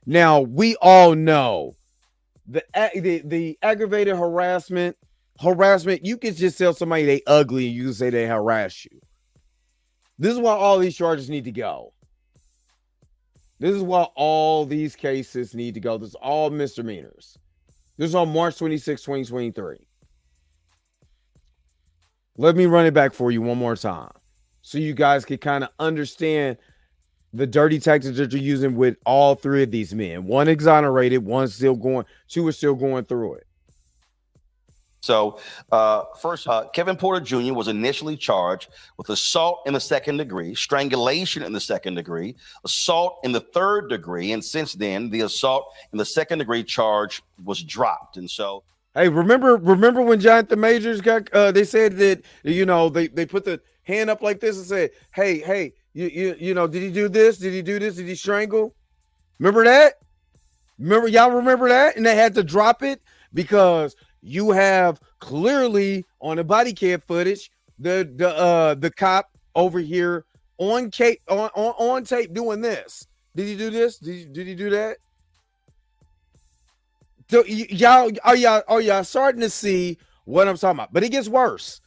Now, we all know the aggravated harassment, you can just tell somebody they ugly and you can say they harass you. This is why all these charges need to go. This is why all these cases need to go. This is all misdemeanors. This is on March 26, 2023. Let me run it back for you one more time so you guys can kind of understand the dirty tactics that you're using with all 3 of these men. 1 exonerated, 1 still going, 2 are still going through it.
So first, Kevin Porter Jr. was initially charged with assault in the second degree, strangulation in the second degree, assault in the third degree. And since then, the assault in the second degree charge was dropped. And so,
hey, remember when Jonathan Majors got, they said that, you know, they put the hand up like this and said, hey, you know, did he do this? Did he do this? Did he strangle? Remember that? Y'all remember that? And they had to drop it because you have clearly on the body cam footage the cop over here on tape doing this. Did he do this? Did he do that? So y'all starting to see what I'm talking about? But it gets worse.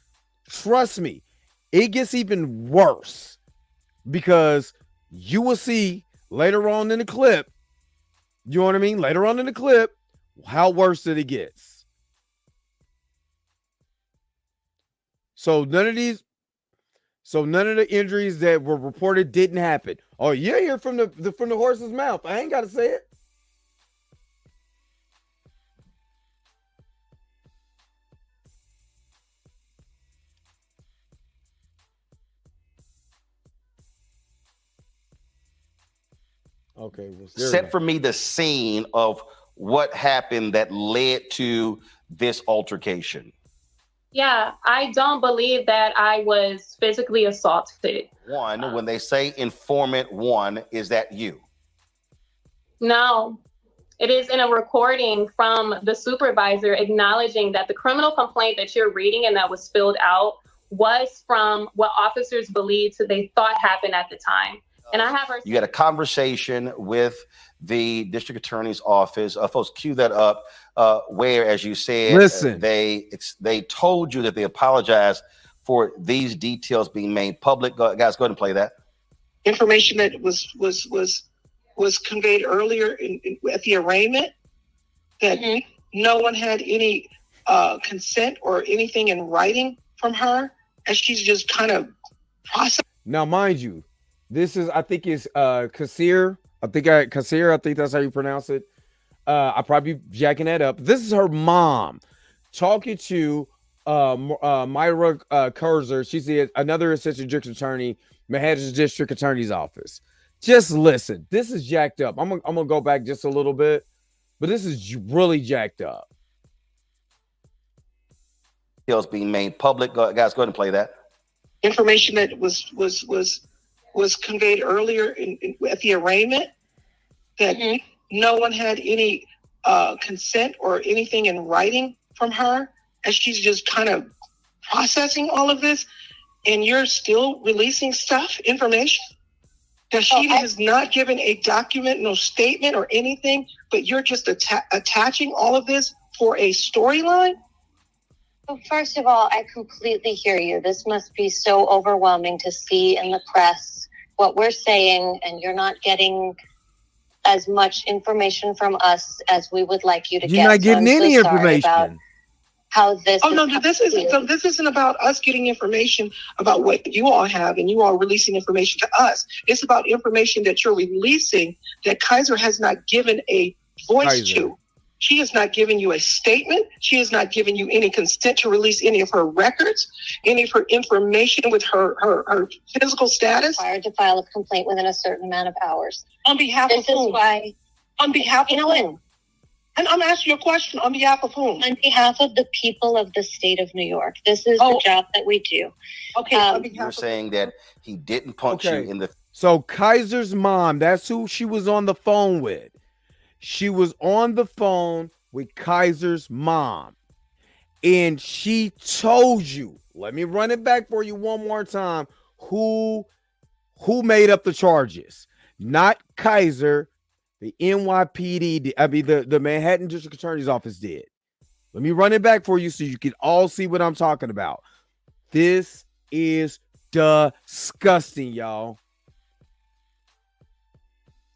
Trust me, it gets even worse because you will see later on in the clip. You know what I mean? Later on in the clip, how worse it gets. So none of the injuries that were reported didn't happen. Oh, you hear from the horse's mouth. I ain't got to say it. Okay. Well,
set for me the scene of what happened that led to this altercation.
Yeah, I don't believe that I was physically assaulted.
One, when they say informant 1, is that you?
No, it is in a recording from the supervisor acknowledging that the criminal complaint that you're reading and that was filled out was from what officers believed they thought happened at the time. And I have her.
You had a conversation with the district attorney's office. Folks, cue that up. Where, as you said,
listen,
they told you that they apologized for these details being made public. Guys, go ahead and play that.
Information that was conveyed earlier at the arraignment that no one had any consent or anything in writing from her, and she's just kind of processing.
Now, mind you, this is, I think it's Kassir. I think that's how you pronounce it. I probably jacking that up. This is her mom talking to Myra Kurzer. She's another assistant district attorney, Manhattan District Attorney's Office. Just listen. This is jacked up. I'm gonna go back just a little bit, but this is really jacked up.
Details being made public. Guys, go ahead and play that.
Information that was conveyed earlier at the arraignment that no one had any consent or anything in writing from her, and she's just kind of processing all of this, and you're still releasing information that she has not given a document, no statement or anything, but you're just attaching all of this for a storyline?
Well, first of all, I completely hear you. This must be so overwhelming to see in the press what we're saying, and you're not getting as much information from us as we would like you to get.
You're not getting any information.
How this?
Oh no, this isn't about us getting information about what you all have and you all releasing information to us. It's about information that you're releasing that Kaiser has not given a voice to. She has not given you a statement. She has not given you any consent to release any of her records, any of her information with her physical status.
Required to file a complaint within a certain amount of hours.
On behalf of
This is
whom?
why,
On behalf of whom? And I'm asking you a question. On behalf of whom?
on behalf of the people of the state of New York, this is the job that we do.
Okay. On behalf
You're
of
saying that he didn't punch
Okay.
you in the
So Kaiser's mom, that's who she was on the phone with. She was on the phone with Kaiser's mom. And she told you, let me run it back for you one more time, who made up the charges. Not Kaiser, the NYPD, the Manhattan District Attorney's Office did. Let me run it back for you so you can all see what I'm talking about. This is disgusting, y'all.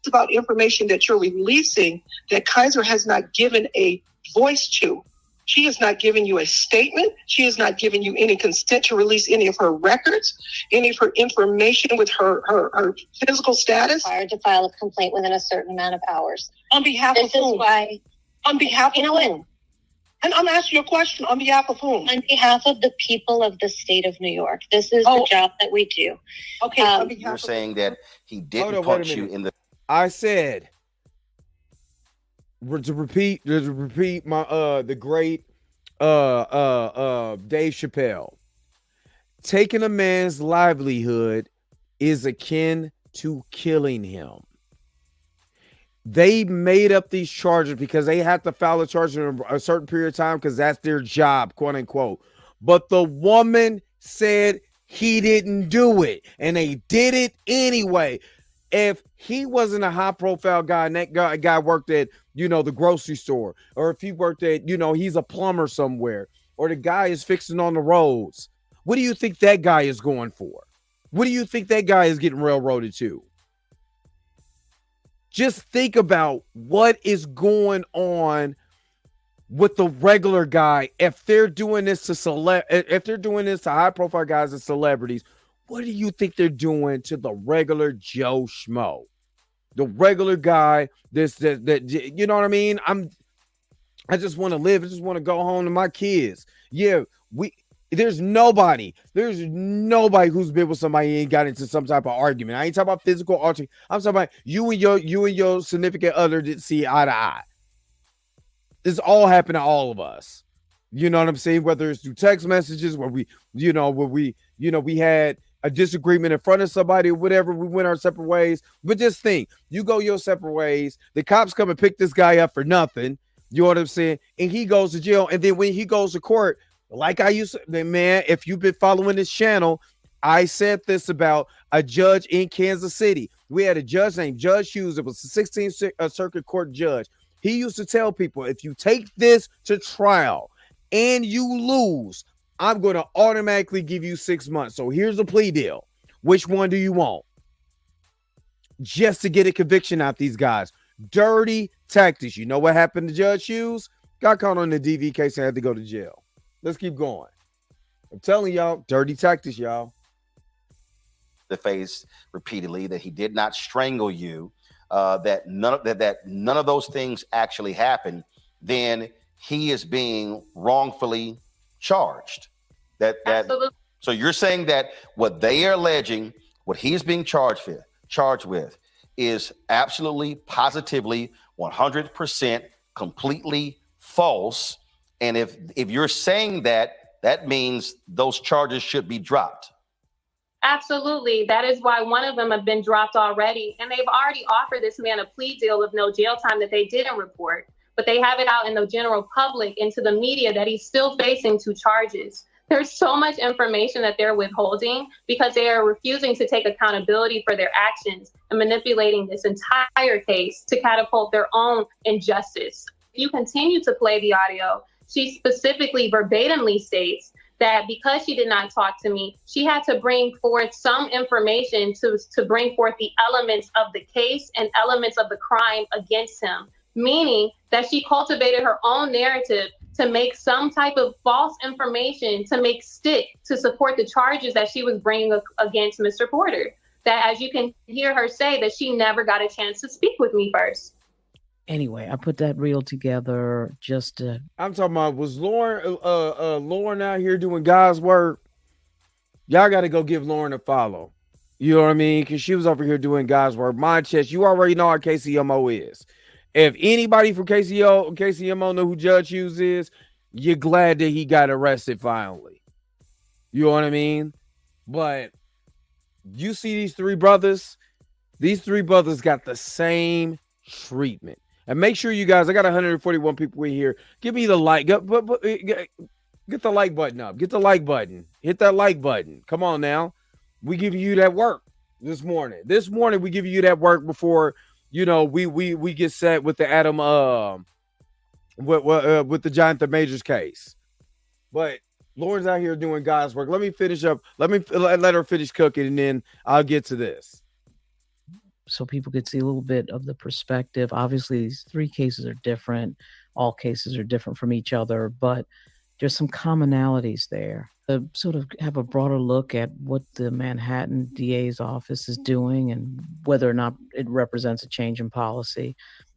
It's about information that you're releasing that Kaiser has not given a voice to. She has not given you a statement. She has not given you any consent to release any of her records, any of her information with her physical status.
Required to file a complaint within a certain amount of hours.
On behalf
This
of
is
whom?
why,
On behalf of whom? And I'm asking you a question. On behalf of whom?
on behalf of the people of the state of New York, this is the job that we do.
Okay.
Um,
On behalf
You're
of
saying that he didn't
Hold on, wait a
punch you
minute.
in the
I said to repeat my the great Dave Chappelle. Taking a man's livelihood is akin to killing him. They made up these charges because they had to file a charge in a certain period of time because that's their job, quote unquote. But the woman said he didn't do it, and they did it anyway. If he wasn't a high profile guy and that guy worked at, the grocery store, or if he worked at, he's a plumber somewhere, or the guy is fixing on the roads, what do you think that guy is going for? What do you think that guy is getting railroaded to? Just think about what is going on with the regular guy. If they're doing this to if they're doing this to high profile guys and celebrities, what do you think they're doing to the regular Joe Schmo? The regular guy, that you know what I mean? I just want to live. I just want to go home to my kids. Yeah, there's nobody who's been with somebody and got into some type of argument. I ain't talking about physical argument. I'm talking about you and your significant other didn't see eye to eye. This all happened to all of us. You know what I'm saying? Whether it's through text messages, where we had a disagreement in front of somebody or whatever, we went our separate ways. But just think, you go your separate ways, the cops come and pick this guy up for nothing. You know what I'm saying? And he goes to jail. And then when he goes to court, like I used to, man, if you've been following this channel, I said this about a judge in Kansas City. We had a judge named Judge Hughes. It was a 16th Circuit Court judge. He used to tell people, if you take this to trial and you lose, I'm going to automatically give you 6 months. So here's a plea deal. Which one do you want? Just to get a conviction out these guys. Dirty tactics. You know what happened to Judge Hughes? Got caught on the DV case and had to go to jail. Let's keep going. I'm telling y'all, dirty tactics, y'all.
the face repeatedly that he did not strangle you, that none of those things actually happened, then he is being wrongfully charged.
Absolutely.
So you're saying that what they are alleging, what he's being charged with is absolutely, positively, 100% completely false. And if you're saying that, that means those charges should be dropped.
Absolutely. That is why one of them have been dropped already. And they've already offered this man a plea deal with no jail time that they didn't report. But they have it out in the general public, into the media, that he's still facing 2 charges. There's so much information that they're withholding because they are refusing to take accountability for their actions and manipulating this entire case to catapult their own injustice. If you continue to play the audio, she specifically verbatimly states that because she did not talk to me, she had to bring forth some information to bring forth the elements of the case and elements of the crime against him, meaning that she cultivated her own narrative to make some type of false information to make stick to support the charges that she was bringing against Mr. Porter. That, as you can hear her say, that she never got a chance to speak with me first.
Anyway, I put that reel together just to.
I'm talking about, was Lauren out here doing God's work? Y'all got to go give Lauren a follow. You know what I mean? Because she was over here doing God's work. My chest, you already know how KCMO is. If anybody from KCMO know who Judge Hughes is, you're glad that he got arrested finally. You know what I mean? But you see these three brothers got the same treatment. And make sure you guys, I got 141 people in here. Give me the like. Get the like button up. Get the like button. Hit that like button. Come on now. We give you that work this morning. This morning we give you that work before, you know, we get set with the Adam with the Jonathan Majors case. But Lauren's out here doing God's work. Let me finish up. Let her finish cooking, and then I'll get to this.
So people could see a little bit of the perspective. Obviously, these three cases are different. All cases are different from each other, but there's some commonalities there. To sort of have a broader look at what the Manhattan DA's office is doing and whether or not it represents a change in policy.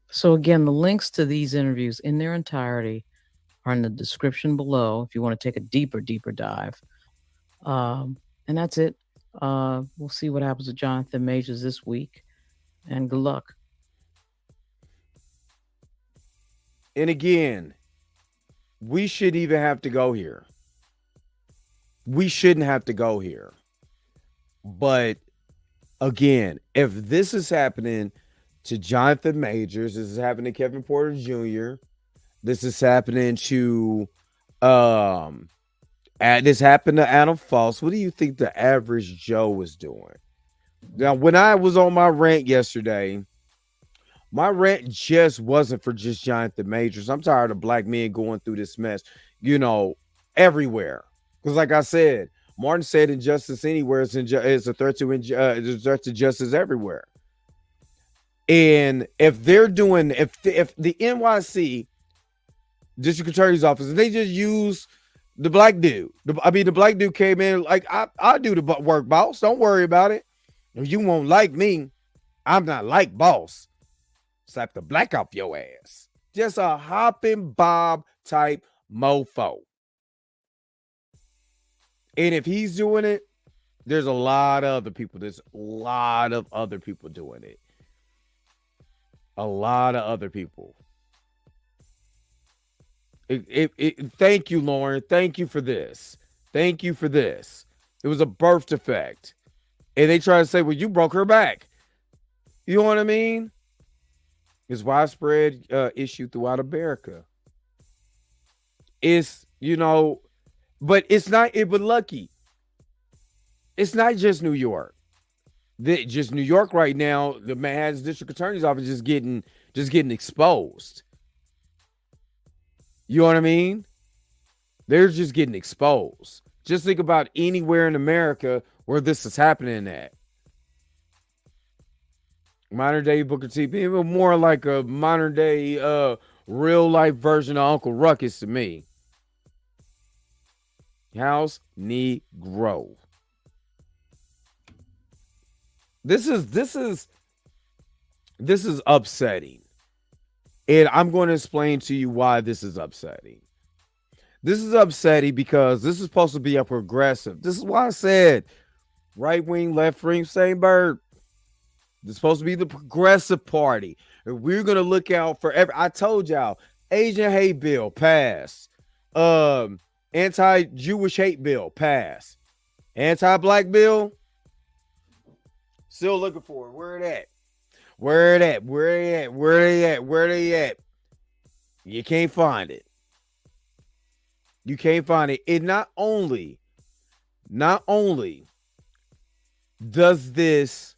So again, the links to these interviews in their entirety are in the description below if you want to take a deeper dive. And that's it. We'll see what happens with Jonathan Majors this week. And good luck.
And again, we shouldn't even have to go here. We shouldn't have to go here. But again, if this is happening to Jonathan Majors, this is happening to Kevin Porter Jr., this is happening to this happened to Adam Foss, what do you think the average Joe is doing? Now, when I was on my rant yesterday, my rant just wasn't for just Jonathan Majors. I'm tired of black men going through this mess, you know, everywhere. Because like I said, Martin said injustice anywhere is a threat to justice everywhere. And if they're doing, if the NYC District Attorney's Office, if they just use the black dude, the black dude came in like, I'll do the work, boss. Don't worry about it. If you won't like me, I'm not like boss. Slap the black off your ass. Just a hopping Bob type mofo. And if he's doing it, there's a lot of other people. There's a lot of other people doing it. A lot of other people. Thank you, Lauren. Thank you for this. Thank you for this. It was a birth defect. And they try to say, well, you broke her back. You know what I mean? It's widespread issue throughout America. It's, you know, but it's not, but lucky. It's not just New York. Just New York right now, the Manhattan District Attorney's Office just getting exposed. You know what I mean? They're just getting exposed. Just think about anywhere in America where this is happening at. Modern day Booker T, even more like a modern day real life version of Uncle Ruckus to me. House Negro. This is upsetting. And I'm going to explain to you why this is upsetting. This is upsetting because this is supposed to be a progressive. This is why I said right wing, left wing, same bird. This is supposed to be the progressive party. And we're going to look out for I told y'all, Asian hate bill, pass. Anti-Jewish hate bill, pass. Anti-black bill, still looking for it. Where it at? Where it at? Where they at? Where they at? Where they at? You can't find it. You can't find it. It not only does this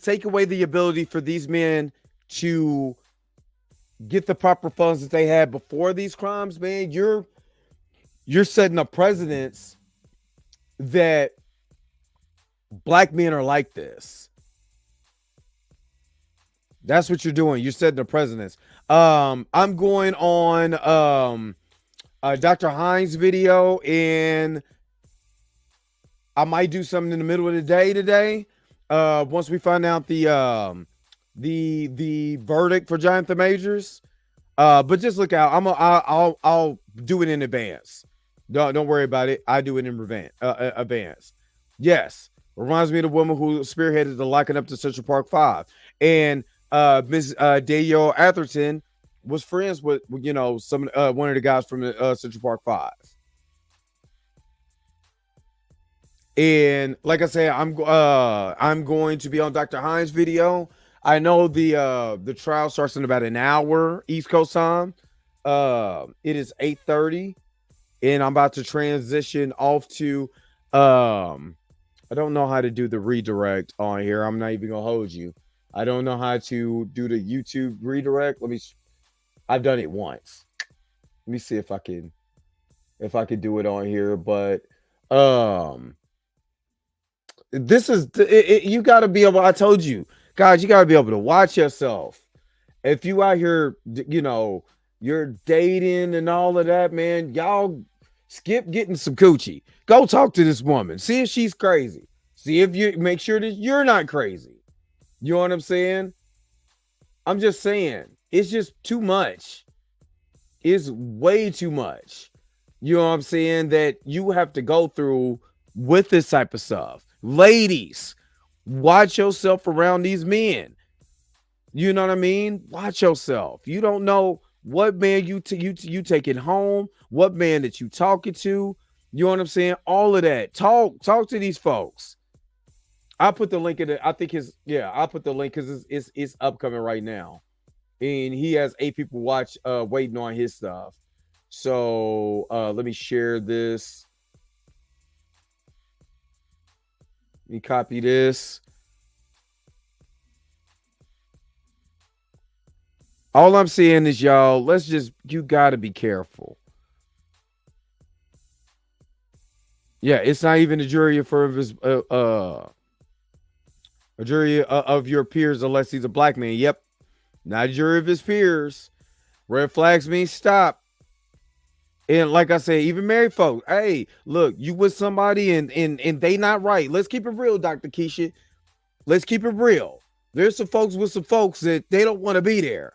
take away the ability for these men to get the proper funds that they had before these crimes, man. You're setting up precedents that black men are like this. That's what you're doing. You're setting the precedents. I'm going on Dr. Hines' video, and I might do something in the middle of the day today. once we find out the verdict for Jonathan Majors. But just look out. I'll do it in advance. Don't worry about it. I do it in advance. Yes. Reminds me of the woman who spearheaded the locking up to Central Park 5. And Miss Danielle Atherton was friends with, you know, some one of the guys from the Central Park 5. And like I said, I'm going to be on Dr. Hines' video. I know the trial starts in about an hour East Coast time. It is 8:30, and I'm about to transition off to I don't know how to do the redirect on here. I'm not even gonna hold you. I don't know how to do the YouTube redirect. I've done it once. Let me see if I can do it on here. But this is you got to be able. I told you, guys, you got to be able to watch yourself. If you out here, you know, you're dating and all of that, man, y'all skip getting some coochie. Go talk to this woman. See if she's crazy. See if you make sure that you're not crazy. You know what I'm saying? I'm just saying, it's just too much. It's way too much. You know what I'm saying? That you have to go through with this type of stuff. Ladies, watch yourself around these men. You know what I mean? Watch yourself. You don't know what man you taking home, what man that you talking to. You know what I'm saying? All of that. Talk to these folks. I'll put the link in it. I think I'll put the link because it's upcoming right now. And he has 8 people waiting on his stuff. So let me share this. Let me copy this. All I'm saying is, y'all, you got to be careful. Yeah, it's not even a jury a jury of your peers unless he's a black man. Yep. Not a jury of his peers. Red flags mean stop. And like I said, even married folks, hey, look, you with somebody and they not right. Let's keep it real, Dr. Keisha. Let's keep it real. There's some folks with some folks that they don't want to be there.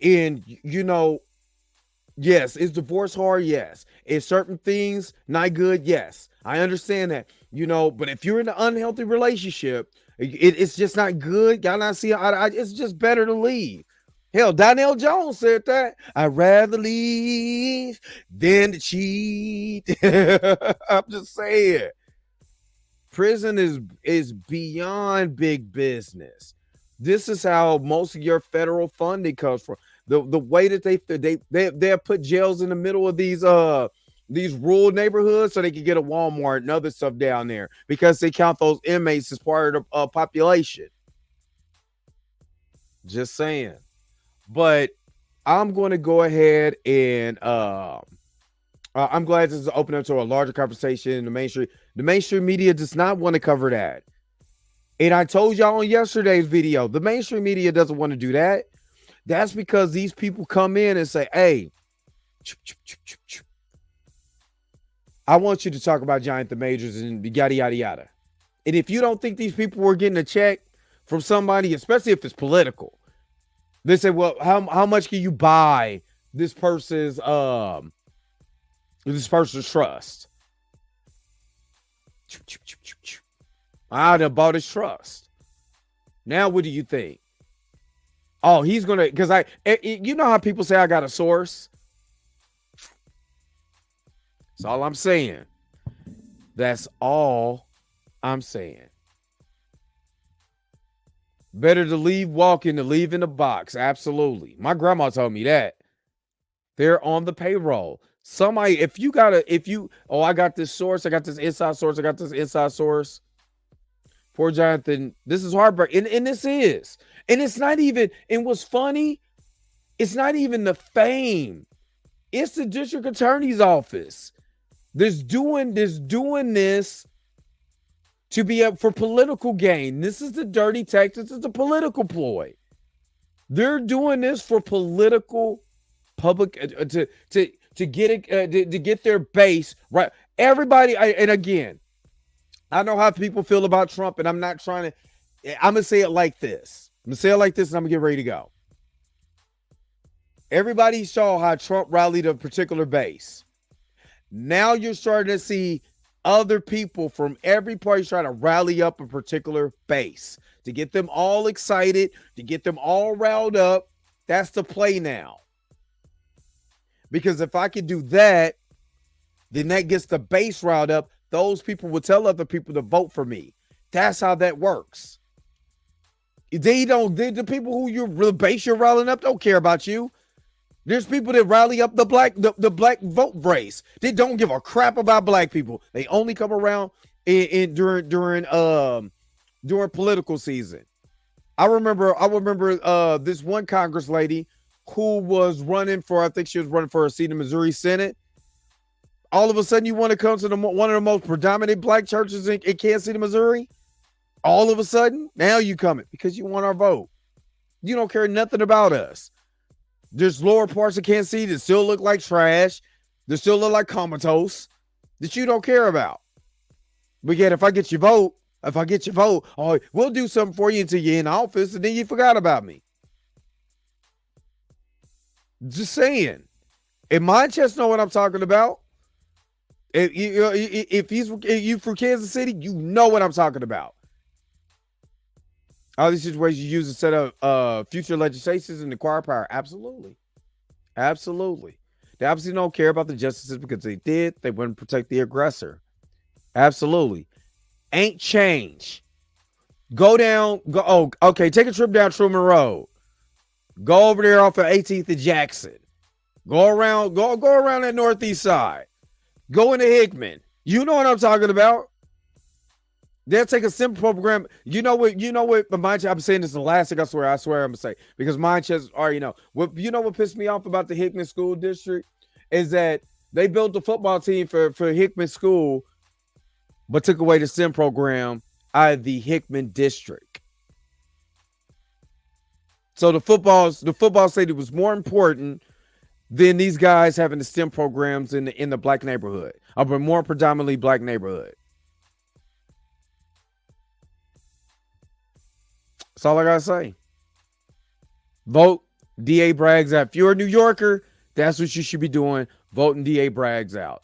And, you know, yes, is divorce hard? Yes. Is certain things not good? Yes. I understand that, you know, but if you're in an unhealthy relationship, it's just not good. Y'all not see, it's just better to leave. Hell, Donnell Jones said that. I'd rather leave than to cheat. I'm just saying. Prison is beyond big business. This is how most of your federal funding comes from. The way that they put jails in the middle of these rural neighborhoods so they can get a Walmart and other stuff down there because they count those inmates as part of the population. Just saying. But I'm going to go ahead and I'm glad this is open up to a larger conversation in the mainstream. The mainstream media does not want to cover that. And I told y'all on yesterday's video, the mainstream media doesn't want to do that. That's because these people come in and say, hey, I want you to talk about Jonathan Majors and yada, yada, yada. And if you don't think these people were getting a check from somebody, especially if it's political, they say, well, how much can you buy this person's trust? I'd have bought his trust. Now, what do you think? Oh, he's gonna, because you know how people say I got a source. That's all I'm saying. That's all I'm saying. Better to leave walking than leave in a box. Absolutely. My grandma told me that. They're on the payroll. Somebody, I got this source, I got this inside source, I got this inside source. Poor Jonathan, this is heartbreaking. And this is. And it's not even, and what's funny, it's not even the fame. It's the district attorney's office. This doing this to be up for political gain. This is the dirty tactics. It's a political ploy. They're doing this for political public to get their base right. Everybody, and again, I know how people feel about Trump, and I'm not trying to. I'm gonna say it like this. I'm gonna say it like this, and I'm gonna get ready to go. Everybody saw how Trump rallied a particular base. Now you're starting to see other people from every party trying to rally up a particular base to get them all excited, to get them all riled up. That's the play now. Because if I can do that, then that gets the base riled up. Those people will tell other people to vote for me. That's how that works. The people who the base you're riling up don't care about you. There's people that rally up the black vote base. They don't give a crap about black people. They only come around during political season. I remember this one Congress lady who was running for, I think she was running for a seat in Missouri Senate. All of a sudden, you want to come to one of the most predominant black churches in Kansas City, Missouri? All of a sudden, now you coming because you want our vote. You don't care nothing about us. There's lower parts of Kansas City that still look like trash, that still look like comatose, that you don't care about. But yet, if I get your vote, oh, we'll do something for you until you're in office, and then you forgot about me. Just saying. And Manchester know what I'm talking about. If you from Kansas City, you know what I'm talking about. All these situations you use to set up future legislations and acquire power. Absolutely. Absolutely. They obviously don't care about the justices because they wouldn't protect the aggressor. Absolutely. Ain't change. Take a trip down Truman Road. Go over there off of 18th and Jackson. Go around that northeast side. Go into Hickman. You know what I'm talking about. They'll take a simple program. You know what, Manchester, I'm saying this is the last thing I swear I'm gonna say, because Manchester already know. What pissed me off about the Hickman School District is that they built the football team for Hickman School, but took away the STEM program out of the Hickman district. So the football stadium was more important than these guys having the STEM programs in the black neighborhood, or more predominantly black neighborhood. That's all I gotta say. Vote DA Braggs out. If you're a New Yorker, that's what you should be doing. Voting DA Braggs out.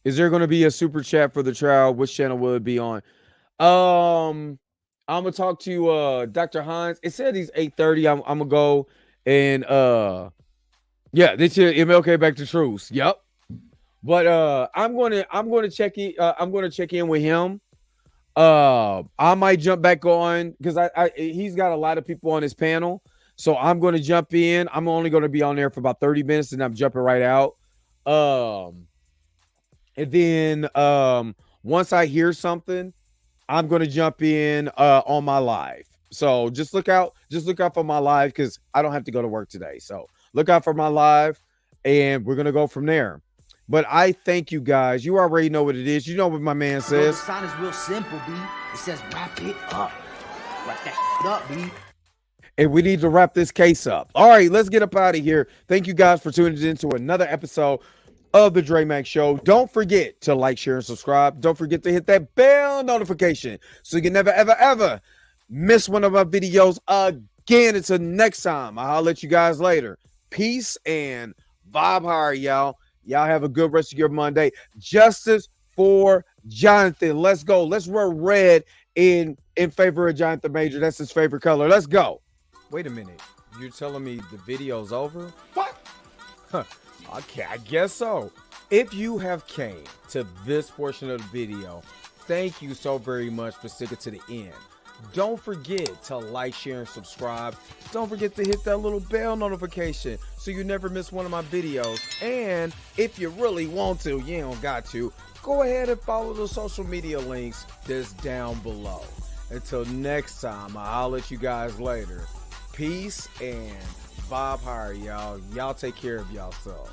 Is there going to be a super chat for the trial? Which channel will it be on? I'm gonna talk to Dr. Hines. It said he's 8:30. I'm gonna go and this year MLK back to truth. Yep. But I'm gonna check in with him. I might jump back on because he's got a lot of people on his panel. So I'm going to jump in. I'm only going to be on there for about 30 minutes and I'm jumping right out. And then once I hear something, I'm going to jump in on my live. So just look out for my live because I don't have to go to work today. So look out for my live and we're going to go from there. But I thank you guys. You already know what it is. You know what my man says.
The sign is real simple, B. It says wrap it up. Wrap that up, B.
And we need to wrap this case up. All right, let's get up out of here. Thank you guys for tuning in to another episode of the Dre Mac Show. Don't forget to like, share, and subscribe. Don't forget to hit that bell notification so you can never, ever, ever miss one of my videos again. Until next time, I'll let you guys later. Peace and vibe higher, y'all. Y'all have a good rest of your Monday. Justice for Jonathan. Let's go. Let's wear red in favor of Jonathan Major. That's his favorite color. Let's go. Wait a minute. You're telling me the video's over? What? Huh. Okay, I guess so. If you have came to this portion of the video, thank you so very much for sticking to the end. Don't forget to like, share, and subscribe. Don't forget to hit that little bell notification so you never miss one of my videos. And if you really want to, you don't got to, go ahead and follow the social media links that's down below. Until next time, I'll let you guys later. Peace and vibe higher, y'all. Y'all take care of yourself.